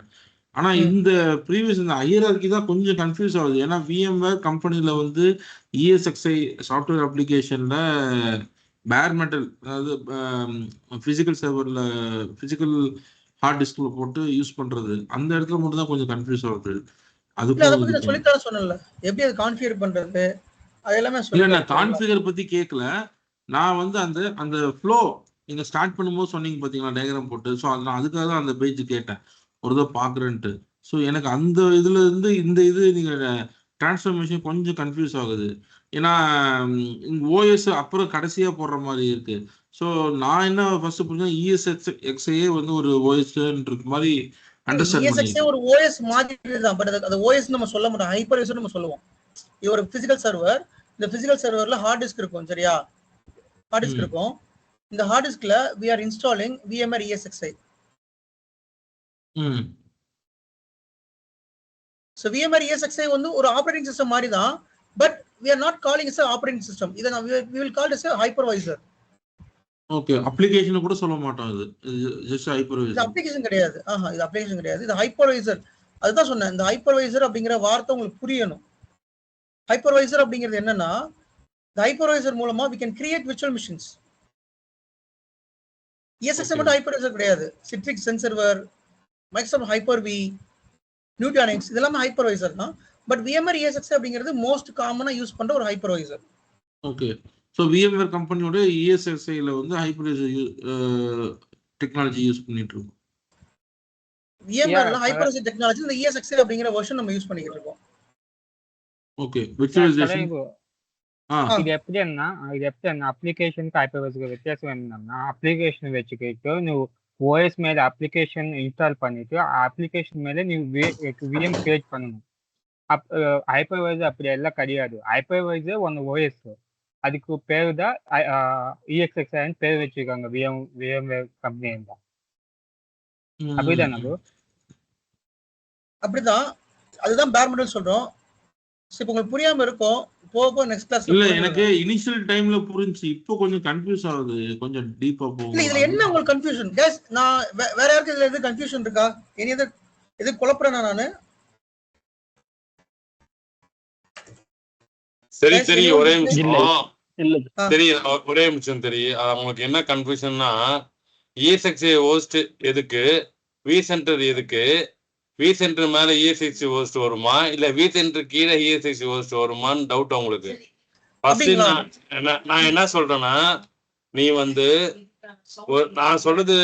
ஆனா இந்த ப்ரீவியஸ் இந்த ஹையரார்கி தான் கொஞ்சம் கன்ஃபியூஸ் ஆகுது. ஏன்னா VMware கம்பெனில வந்து ESXi சாஃப்ட்வேர் அப்ளிகேஷன்ல பேர் மெட்டல், அதாவது பிசிக்கல் சர்வர்ல பிசிக்கல் ஹார்ட் டிஸ்க்ல போட்டு யூஸ் பண்றது, அந்த இடத்துல மட்டும் தான் கொஞ்சம் கன்ஃபியூஸ் ஆகுது. அதை பத்தி நான் சொல்லித்தர சொன்னேன்ல, எப்படி அதை கான்ஃபிகர் பண்றது அது எல்லாமே இல்ல. நான் கான்ஃபிகர் பத்தி கேட்கல, நான் வந்து அந்த ஃப்ளோ நீங்க ஸ்டார்ட் பண்ணும்போது சொன்னீங்க பாத்தீங்களா டயக்ராம் போட்டு, ஸோ நான் அதுக்காக தான் அந்த பேஜ் கேட்டேன், ஒரு தடவை பாக்குறேன்ட்டு. ஸோ எனக்கு அந்த இதுல இருந்து இந்த இது நீங்க டிரான்ஸ்ஃபர்மேஷன் கொஞ்சம் கன்ஃபியூஸ் ஆகுது. ஏன்னா OS அப்புறம் கடைசியா போடுற மாதிரி இருக்கு. ஸோ நான் என்ன ஃபர்ஸ்ட் புரிஞ்சா ESXi வந்து ஒரு OS இருக்கு மாதிரி அண்டர்ஸ்டாண்ட் ESXi பண்ணிக்கிட்டோம். ஒரு OS மாதிரி தான், பட் அது OS நம்ம சொல்ல மாட்டோம், ஹைப்பர்வைசர் நம்ம சொல்லுவோம். இது ஒரு பிசிக்கல் சர்வர். இந்த பிசிக்கல் சர்வர்ல ஹார்ட் டிஸ்க் இருக்கும், சரியா? ஹார்ட் டிஸ்க் இருக்கும். இந்த ஹார்ட் டிஸ்க்ல we are installing VMware ESXi. So VMware ESXi வந்து ஒரு ஆப்பரேட்டிங் சிஸ்டம் மாதிரி தான், but we are not calling it as operating system. இத we will call it as a hypervisor. Okay, application கூட சொல்ல மாட்டோம், இது ஜஸ்ட் ஹைப்பர்வைசர். இது அப்ளிகேஷன் கிடையாது. இது அப்ளிகேஷன் கிடையாது, இது ஹைப்பர்வைசர். அதுதான் சொன்னேன், இந்த ஹைப்பர்வைசர் அப்படிங்கிற வார்த்தை உங்களுக்கு புரியணும். ஹைப்பர்வைசர் அப்படிங்கிறது என்னன்னா, இந்த ஹைப்பர்வைசர் மூலமா we can create virtual machines. ESXi மட்டும் ஹைப்பர்வைசர் கிடையாது. Citrix SenServer, Microsoft Hyper-V, Nutanix இதெல்லாம் ஹைப்பர்வைசர் தான். பட் VMware ESXi அப்படிங்கிறது மோஸ்ட் காமனா யூஸ் பண்ற ஒரு ஹைப்பர்வைசர். ஓகே, ஸோ VMware கம்பெனியோட ESXiல வந்து ஹைப்பர்வைசர் டெக்னாலஜி யூஸ் பண்ணிட்டு இருக்கோம். VMwareல ஹைப்பர்வைசர் டெக்னாலஜி இந்த ESXi அப்படிங்கிற வெர்ஷன் நம்ம யூஸ் பண்ணிட்டு இருக்கோம். Okay, virtualisation. இது எப்படின்னா அப்ளிகேஷனுக்கு ஹைப்பர்வைசருக்கு வித்தியாசம் என்னன்னா, அப்ளிகேஷன் வச்சுக்கிட்டு நீ OS மேல அப்ளிகேஷன் இன்ஸ்டால் பண்ணிட்டு அப்ளிகேஷன் மேல நீ VM கிரியேட் பண்ணணும். ஹைப்பர்வைசர் அப்படி எல்லாம் கிடையாது. ஹைப்பர்வைசர் ஒன்னு OS, அதுக்கு பேரு தான் ESXi பேர் வச்சிருக்காங்க VMware கம்பெனி தான். அப்படிதானே? அப்படிதான், அதுதான் பேர் மெட்டல் சொல்றோம். இப்போ உங்களுக்கு புரியாம இருக்கும், போக நெக்ஸ்ட் கிளாஸ். இல்ல, எனக்கு இனிஷியல் டைம்ல புரிஞ்சு, இப்போ கொஞ்சம் கன்ஃபியூஸ் ஆகுது, கொஞ்சம் டீப்பா போகும். இல்ல, இதுல என்ன உங்களுக்கு கன்ஃபியூஷன்? गाइस, நான் வேற யாருக்கு இதுல எது கன்ஃபியூஷன் இருக்கா? எது குழப்பறேனா நானு? சரி சரி, ஒரே நிமிஷம். சரி, ஒரே நிமிஷம். தெரியும் அவங்களுக்கு என்ன கன்ஃபியூஷன்னா, ESXi ஹோஸ்ட் எதுக்கு, vCenter எதுக்கு, vCenter மேல ESXi ஹோஸ்ட் வருமா, இல்ல vCenter கீழே ESXi ஹோஸ்ட் வருமான்னு டவுட் அவங்களுக்கு. ஃபர்ஸ்ட் நான் என்ன சொல்றேன்னா, நீ வந்து நான் சொல்றது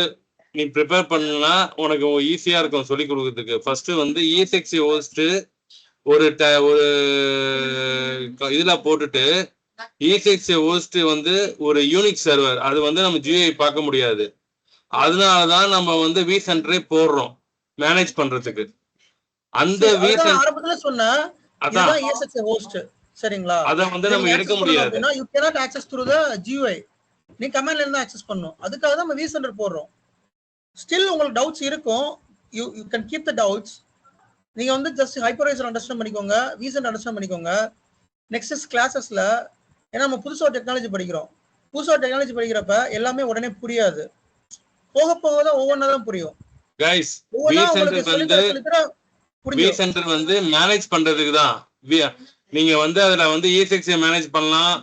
நீ ப்ரிப்பேர் பண்ணா உனக்கு ஈஸியா இருக்கும் சொல்லி கொடுக்கறதுக்கு. ஃபர்ஸ்ட் வந்து ESXi ஹோஸ்ட் ஒரு இதுல போட்டுட்டு, ESXi ஹோஸ்ட் வந்து ஒரு யூனிக் சர்வர், அது வந்து நம்ம GUI பார்க்க முடியாது. அதனாலதான் நம்ம வந்து vCenter போடுறோம் மேனேஜ் பண்றதுக்கு. அந்த ஆரம்பத்துல சொன்ன அதான் ESXi ஹோஸ்ட், சரிங்களா? அத வந்து நம்ம எடுக்க முடியாது. you cannot access through the GUI. நீ கமாண்ட் லைன்ல தான் அக்சஸ் பண்ணனும். அதுக்காக தான் நம்ம vCenter போடுறோம். ஸ்டில் உங்களுக்கு டவுட்ஸ் இருக்கும், you can keep the doubts. நீங்க வந்து ஜஸ்ட் ஹைப்பர்வைசர் அண்டர்ஸ்டாண்ட் பண்ணிக்கோங்க, vCenter அண்டர்ஸ்டாண்ட் பண்ணிக்கோங்க. நெக்ஸ்ட் கிளாसेसல ஏன்னா நம்ம புதுசா டெக்னாலஜி படிக்கிறோம். புதுசா டெக்னாலஜி படிக்கிறப்ப எல்லாமே உடனே புரியாது, போக போக தான் ஒவ்வொன்றா தான் புரியும். गाइस, vCenter வந்து மேனேஜ் பண்றதுக்கு தான். நீங்க வந்து அதுல வந்து ESXi மேனேஜ் பண்ணலாம்,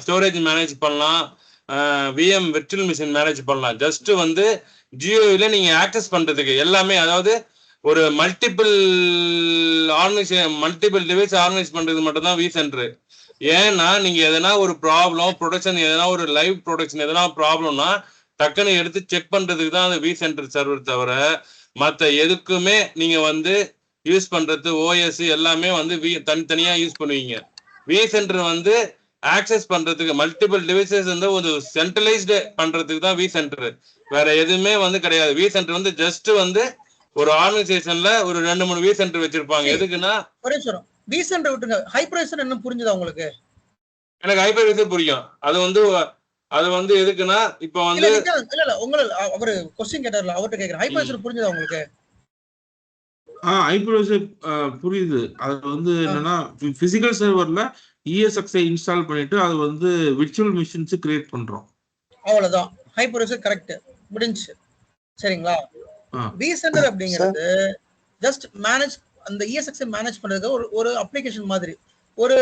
ஸ்டோரேஜ் மேனேஜ் பண்ணலாம், VM விர்ச்சுவல் மிஷின் மேனேஜ் பண்ணலாம். ஜஸ்ட் வந்து GUI-ல நீங்க ஆக்சஸ் பண்றதுக்கு எல்லாமே, அதாவது ஒரு மல்டிபிள் டிவைஸ் ஆர்கனைஸ் பண்றது மட்டும் தான் vCenter. ஏன்னா நீங்க எதனா ஒரு ப்ராப்ளம் ப்ரொடக்ஷன், எதனா ஒரு லைவ் ப்ரொடக்ஷன் எதனா ப்ராப்ளம்னா டக்குன்னு எடுத்து செக் பண்றதுக்கு தான் அந்த vCenter சர்வர் தவிர மற்ற எதுக்குமே நீங்க வந்து யூஸ் பண்றது OS எல்லாமே வந்து தனித்தனியா யூஸ் பண்ணுவீங்க. vCenter வந்து ஆக்சஸ் பண்றதுக்கு மல்டிபிள் டிவைசஸ் வந்து ஒரு சென்ட்ரலைஸ்டு பண்றதுக்கு தான் vCenter, வேற எதுவுமே வந்து கிடையாது. vCenter வந்து ஜஸ்ட் வந்து ஒரு ஆர்கனைசேஷன்ல ஒரு 2-3 vCenter வச்சிருப்பாங்க. எதுக்குன்னா vCenter விட்டுங்க, ஹைப்பர்வைசர் என்ன புரிஞ்சுதா உங்களுக்கு? எனக்கு ஹைப்பர்வைசர் புரியும். அது வந்து எதுக்குன்னா இப்போ வந்து இல்ல உங்களுக்கு அவரு क्वेश्चन கேட்டார்ல, அவர்ட்ட கேக்குறேன், ஹைப்பர்வைசர் புரிஞ்சுதா உங்களுக்கு? ஹைப்பர்வைசர் புரியுது. அது வந்து என்னன்னா, பிசிக்கல் சர்வர்ல ESXi இன்ஸ்டால் பண்ணிட்டு அது வந்து விர்ச்சுவல் மிஷின்ஸ் கிரியேட் பண்றோம், அவ்வளவுதான். ஹைப்பர்வைசர் கரெக்ட், முடிஞ்சு. சரிங்களா? vCenter அப்படிங்கிறது ஜஸ்ட் மேனேஜ், அந்த ESXi மேனேஜ் பண்றதுக்கு ஒரு அப்ளிகேஷன் மாதிரி, ஒரு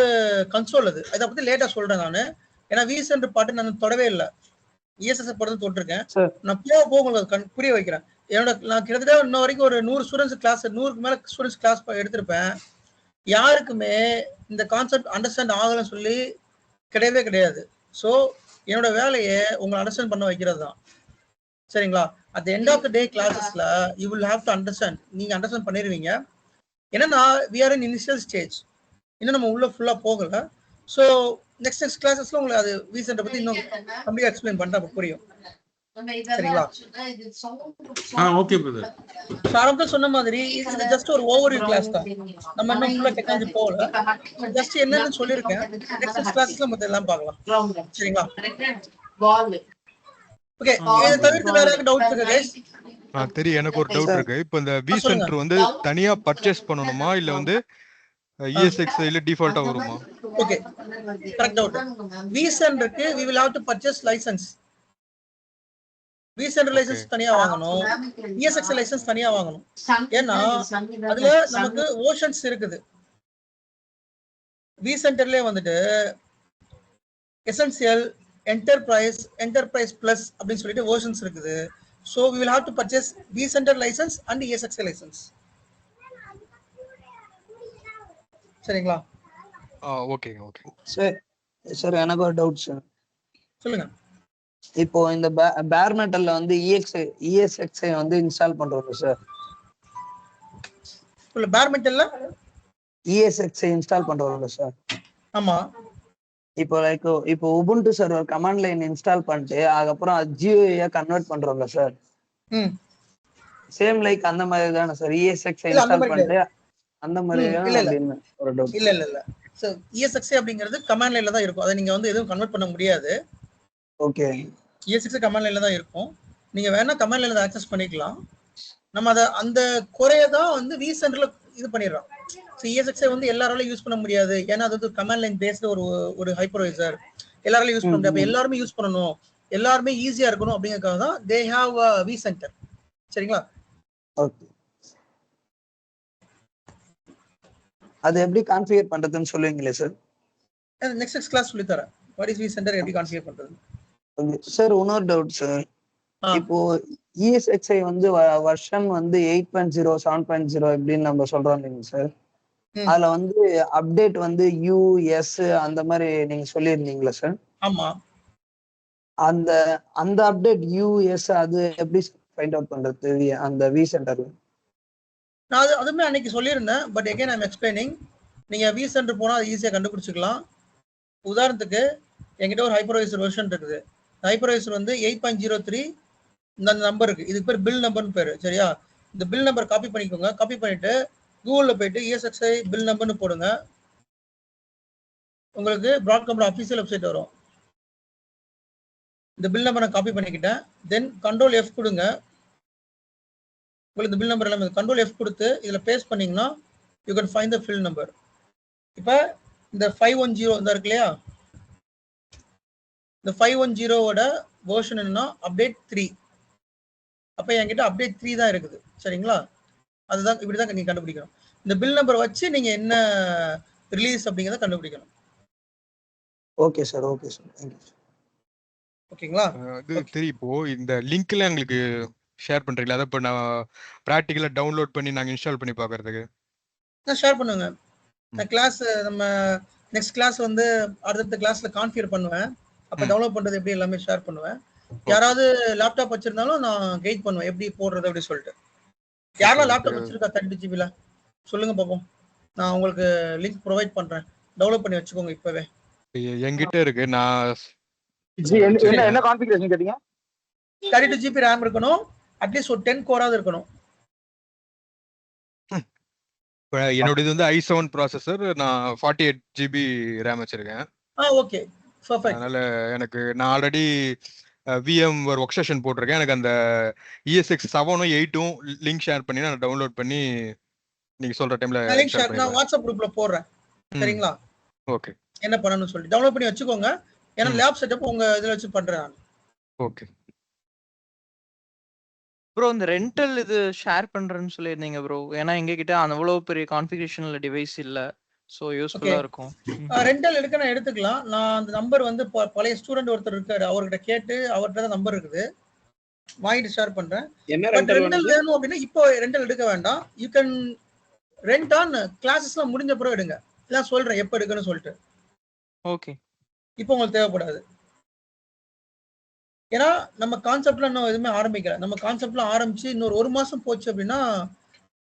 கன்சோல். அது இதை பத்தி லேட்டா சொல்றேன் நானு, ஏன்னா vCenter பாட்டு நான் தொடவே இல்லை, ESXi பாட்டு தொட்டிருக்கேன். நான் போக உங்களுக்கு புரிய வைக்கிறேன். நான் கிட்டத்தட்ட இன்ன வரைக்கும் ஒரு 100 ஸ்டூடெண்ட்ஸ் கிளாஸ், 100க்கு மேல ஸ்டூடெண்ட்ஸ் கிளாஸ் எடுத்திருப்பேன். யாருக்குமே இந்த கான்செப்ட் அண்டர்ஸ்டாண்ட் ஆகலன்னு சொல்லி கிடையவே கிடையாது. ஸோ என்னோட வேலையை உங்களை அண்டர்ஸ்டாண்ட் பண்ண வைக்கிறது தான், சரிங்களா? At the end of the day கிளாஸஸ்ல you will have to understand. நீங்க அண்டர்ஸ்டாண்ட் பண்ணிடுவீங்க. என்னன்னா we are in initial stage, இன்னும் நம்ம உள்ள ஃபுல்லா போகல. ஸோ நெக்ஸ்ட் கிளாஸஸ்ல உங்களுக்கு அது vCenter பத்தி இன்னும் கம்ப்ளீட்டா எக்ஸ்பிளைன் பண்றப்ப புரியும். சரிங்களா? Okay brother. ஆரம்பத்தில் சொன்ன மாதிரி இது ஜஸ்ட் ஒரு ஓவர்வியூ கிளாஸ் தான். நம்ம இன்னும் ஃபுல்லா டெக்னாலஜி போகல. ஜஸ்ட் என்னன்னு சொல்லியிருக்கேன். நெக்ஸ்ட் கிளாஸ்ல மத்த எல்லாம் பார்க்கலாம். சரிங்களா? ஓகே, இதை தவிர்த்து வேற ஏதாவது டவுட் இருக்கா கைஸ்? தெரியும். எனக்கு ஒரு டவுட் இருக்கு. இப்போ இந்த வி சென்டர் வந்து தனியா பர்ச்சேஸ் பண்ணணுமா இல்ல வந்து ESXi ல டிஃபால்ட்டா வருமா? Okay, correct doubt. வி சென்டருக்கு we will have to purchase license. VCenter licence தனியா வாங்கணும், ESXi லைசன்ஸ் தனியா வாங்கணும். ஏன்னா அதுல நமக்கு ஓஷன்ஸ் இருக்குது. வி சென்டர்லயே வந்துட்டு எசென்சியல், என்டர்பிரைஸ் பிளஸ் அப்படின்னு சொல்லிட்டு வெர்ஷன்ஸ் இருக்குது. So we will have to purchase vCenter license and ESXi license. சரிங்களா? Okay okay. சார் எனக்கு ஒரு டவுட் சார். சொல்லுங்க. இப்போ இந்த பேர் மெட்டல்ல வந்து ESXi வந்து இன்ஸ்டால் பண்றோம் சார். இல்ல பேர் மெட்டல்ல ESXi இன்ஸ்டால் பண்றோம் சார். ஆமா. இப்போ Ubuntu server command line install பண்ணிட்டு அதுக்கப்புறம் GUI கன்வெர்ட் பண்றோம்ல சார். சேம் லைக் அந்த மாதிரி தானே சார் ESXi இன்ஸ்டால் பண்ணிட்டு அந்த மாதிரி ஒரு டவுட். இல்ல சோ ESXi அப்படிங்கிறது கமாண்ட் லைன்ல தான் இருக்கும். அதை நீங்க வந்து எதுவும் கன்வெர்ட் பண்ண முடியாது. ஓகே. ESXi கமாண்ட் லைன்ல தான் இருக்கும். நீங்க வேணா கமாண்ட் லைன்ல ஆக்சஸ் பண்ணிக்கலாம். நம்ம அந்த குறைய தான் வந்து வி சென்டர்ல இது பண்ணிடுறோம். ஸோ ESXi வந்து எல்லாராலும் யூஸ் பண்ண முடியாது. ஏன்னா அது வந்து கமாண்ட் லைன் பேஸ்டு ஒரு ஹைப்பர்வைசர். எல்லாராலும் யூஸ் பண்ண முடியாது. அப்ப எல்லாருமே யூஸ் பண்ணணும், எல்லாருமே ஈஸியா இருக்கணும் அப்படிங்கறதுக்காக தான் தே ஹேவ் வி சென்டர். சரிங்களா? ஓகே. அது எப்படி கான்ஃபிகர் பண்றதுன்னு சொல்லுவீங்களா சார்? நெக்ஸ்ட் கிளாஸ் சொல்லி தரேன். வாட் இஸ் வி சென்டர், எப்படி கான்ஃபிகர் பண்றது. சார் இன்னொரு டவுட் சார். இப்போ ESXi வந்து வெர்ஷன் வந்து 8.0 7.0 எப்படின்னு நம்ம சொல்றோம் இல்லைங்க சார். அதுல வந்து அப்டேட் வந்து US அந்த மாதிரி நீங்க சொல்லியிருந்தீங்களா சார்? ஆமா. அந்த அப்டேட் US அது எப்படி ஃபைண்ட் அவுட் பண்றது அந்த வி சென்டர்ல? நான் அதுமே அன்னைக்கு சொல்லியிருந்தேன். But again I'm explaining. நீங்க வி சென்டர் போனா அது ஈஸியா கண்டுபிடிச்சிக்கலாம். உதாரணத்துக்கு என்கிட்ட ஒரு ஹைப்பர்வைசர் வெர்ஷன் இருக்குது. ஹைப்பர்வைசர் வந்து 8.03 இந்த நம்பர் இருக்கு. இதுக்கு பேர் பில் நம்பர்னு பேரு. சரியா? இந்த பில் நம்பர் காப்பி பண்ணிக்கோங்க. காப்பி பண்ணிட்டு கூகுள்ல போயிட்டு ESXi பில் நம்பர்னு போடுங்க. உங்களுக்கு பிராட்காமோட அஃபிஷியல் வெப்சைட் வரும். இந்த பில் நம்பரை காப்பி பண்ணிக்கிட்டேன். தென் கண்ட்ரோல் F கொடுங்க. உங்களுக்கு இந்த பில் நம்பர் எல்லாமே கண்ட்ரோல் F கொடுத்து இதுல பேஸ்ட் பண்ணீங்கன்னா you can find the fill number. இப்போ இந்த 510 இந்த இருக்கு இல்லையா, இந்த 510ஓட வெர்ஷன் என்னன்னா அப்டேட் 3. அப்ப என்கிட்ட அப்டேட் 3 தான் இருக்குது. சரிங்களா? அதுதான் இப்படிதான் நீங்க கண்டுபிடிக்கணும். இந்த பில் நம்பர் வச்சு நீங்க என்ன ரிலீஸ் அப்படிங்கறத கண்டுபிடிக்கணும். Okay sir. Okay sir. Thank you. ஓகேங்களா? அது தெரியும். இப்போ இந்த லிங்க்ல உங்களுக்கு ஷேர் பண்றீங்களா? அத இப்ப நான் பிராக்டிகலா டவுன்லோட் பண்ணி நாங்க இன்ஸ்டால் பண்ணி பார்க்கிறதுக்கு நான் ஷேர் பண்ணுங்க. நான் கிளாஸ் நம்ம நெக்ஸ்ட் கிளாஸ் வந்து அடுத்த கிளாஸ்ல கான்ஃபிகர் பண்ணுவேன். அப்ப டவுன்லோட் பண்றது எப்படி எல்லாமே ஷேர் பண்ணுவேன். யாராவது லேப்டாப் வச்சிருந்தாலும் நான் கைட் பண்ணுவேன் எப்படி போடுறது அப்படி சொல்லிட்டு. யாரெல்லாம் லேப்டாப் வச்சிருக்கா 32 GB சொல்லுங்க பாப்போம். நான் உங்களுக்கு லிங்க் ப்ரொவைட் பண்றேன். டவுன்லோட் பண்ணி வச்சுக்கோங்க இப்பவே. என்கிட்ட இருக்கு. நான் என்ன கான்ஃபிகரேஷன் கேட்டீங்க? 32 GB RAM இருக்கணும். அட்லீஸ்ட் ஒரு 10 கோராவது இருக்கணும். என்னோட இது வந்து i7 ப்ராசஸர். நான் 48 GB RAM வச்சிருக்கேன். Okay perfect. அதனால எனக்கு நான் ஆல்ரெடி VMware ஒர்க் ஸ்டேஷன் போட்டிருக்கேன். எனக்கு அந்த ESX 7 8 லிங்க் ஷேர் பண்ணி நான் டவுன்லோட் பண்ணி நீங்க சொல்ற டைம்ல லிங்க் ஷேர் நான் வாட்ஸ்அப் குரூப்ல போடுறேன். சரிங்களா? ஓகே. என்ன பண்ணனும்னு சொல்லி டவுன்லோட் பண்ணி வச்சுக்கோங்க. ஏன்னா லேப் செட்டப் உங்க இதுல வச்சு பண்றேன் நான். ஓகே ப்ரோ, இந்த ரெண்டல் இது ஷேர் பண்றேன்னு சொல்லிருந்தீங்க ப்ரோ. ஏன்னா எங்க கிட்ட அவ்வளவு பெரிய கான்ஃபிகரேஷன்ல டிவைஸ் இல்ல. சோ யூஸ்ஃபுல்லா இருக்கும். ரெண்டல் எடுக்க நான் எடுத்துக்கலாம். நான் அந்த நம்பர் வந்து பழைய ஸ்டூடண்ட் ஒருத்தர் இருக்காரு. அவர்கிட்ட கேட்டு அவர்கிட்ட தான் நம்பர் இருக்குது. வாங்கிட்டு ஷேர் பண்றேன். ரெண்டல் வேணும் அப்படின்னா இப்போ ரெண்டல் எடுக்க வேண்டாம். யூ கேன் ரெண்ட் ஆன் கிளாஸஸ்லாம் முடிஞ்ச பிறகு எடுங்க. நான் சொல்றேன் எப்ப எடுக்கணும்னு சொல்லிட்டு. ஓகே. இப்போ உங்களுக்கு தேவைப்படாது. ஏன்னா நம்ம கான்செப்ட்ல இன்னும் எதுவுமே ஆரம்பிக்கல. நம்ம கான்செப்ட்ல ஆரம்பிச்சு இன்னொரு 1 மாசம் போச்சு அப்படின்னா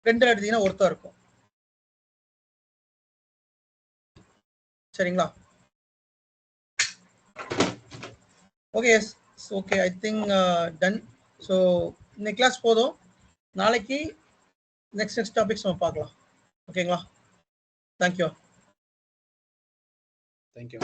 ரெண்டல் எடுத்தீங்கன்னா ஒருத்தா இருக்கும். சரிங்களா? Okay okay, I think done. So இந்த கிளாஸ் போதும். நாளைக்கு நெக்ஸ்ட் டாபிக்ஸ் நம்ம பார்க்கலாம். ஓகேங்களா? தேங்க்யூ. தேங்க்யூ.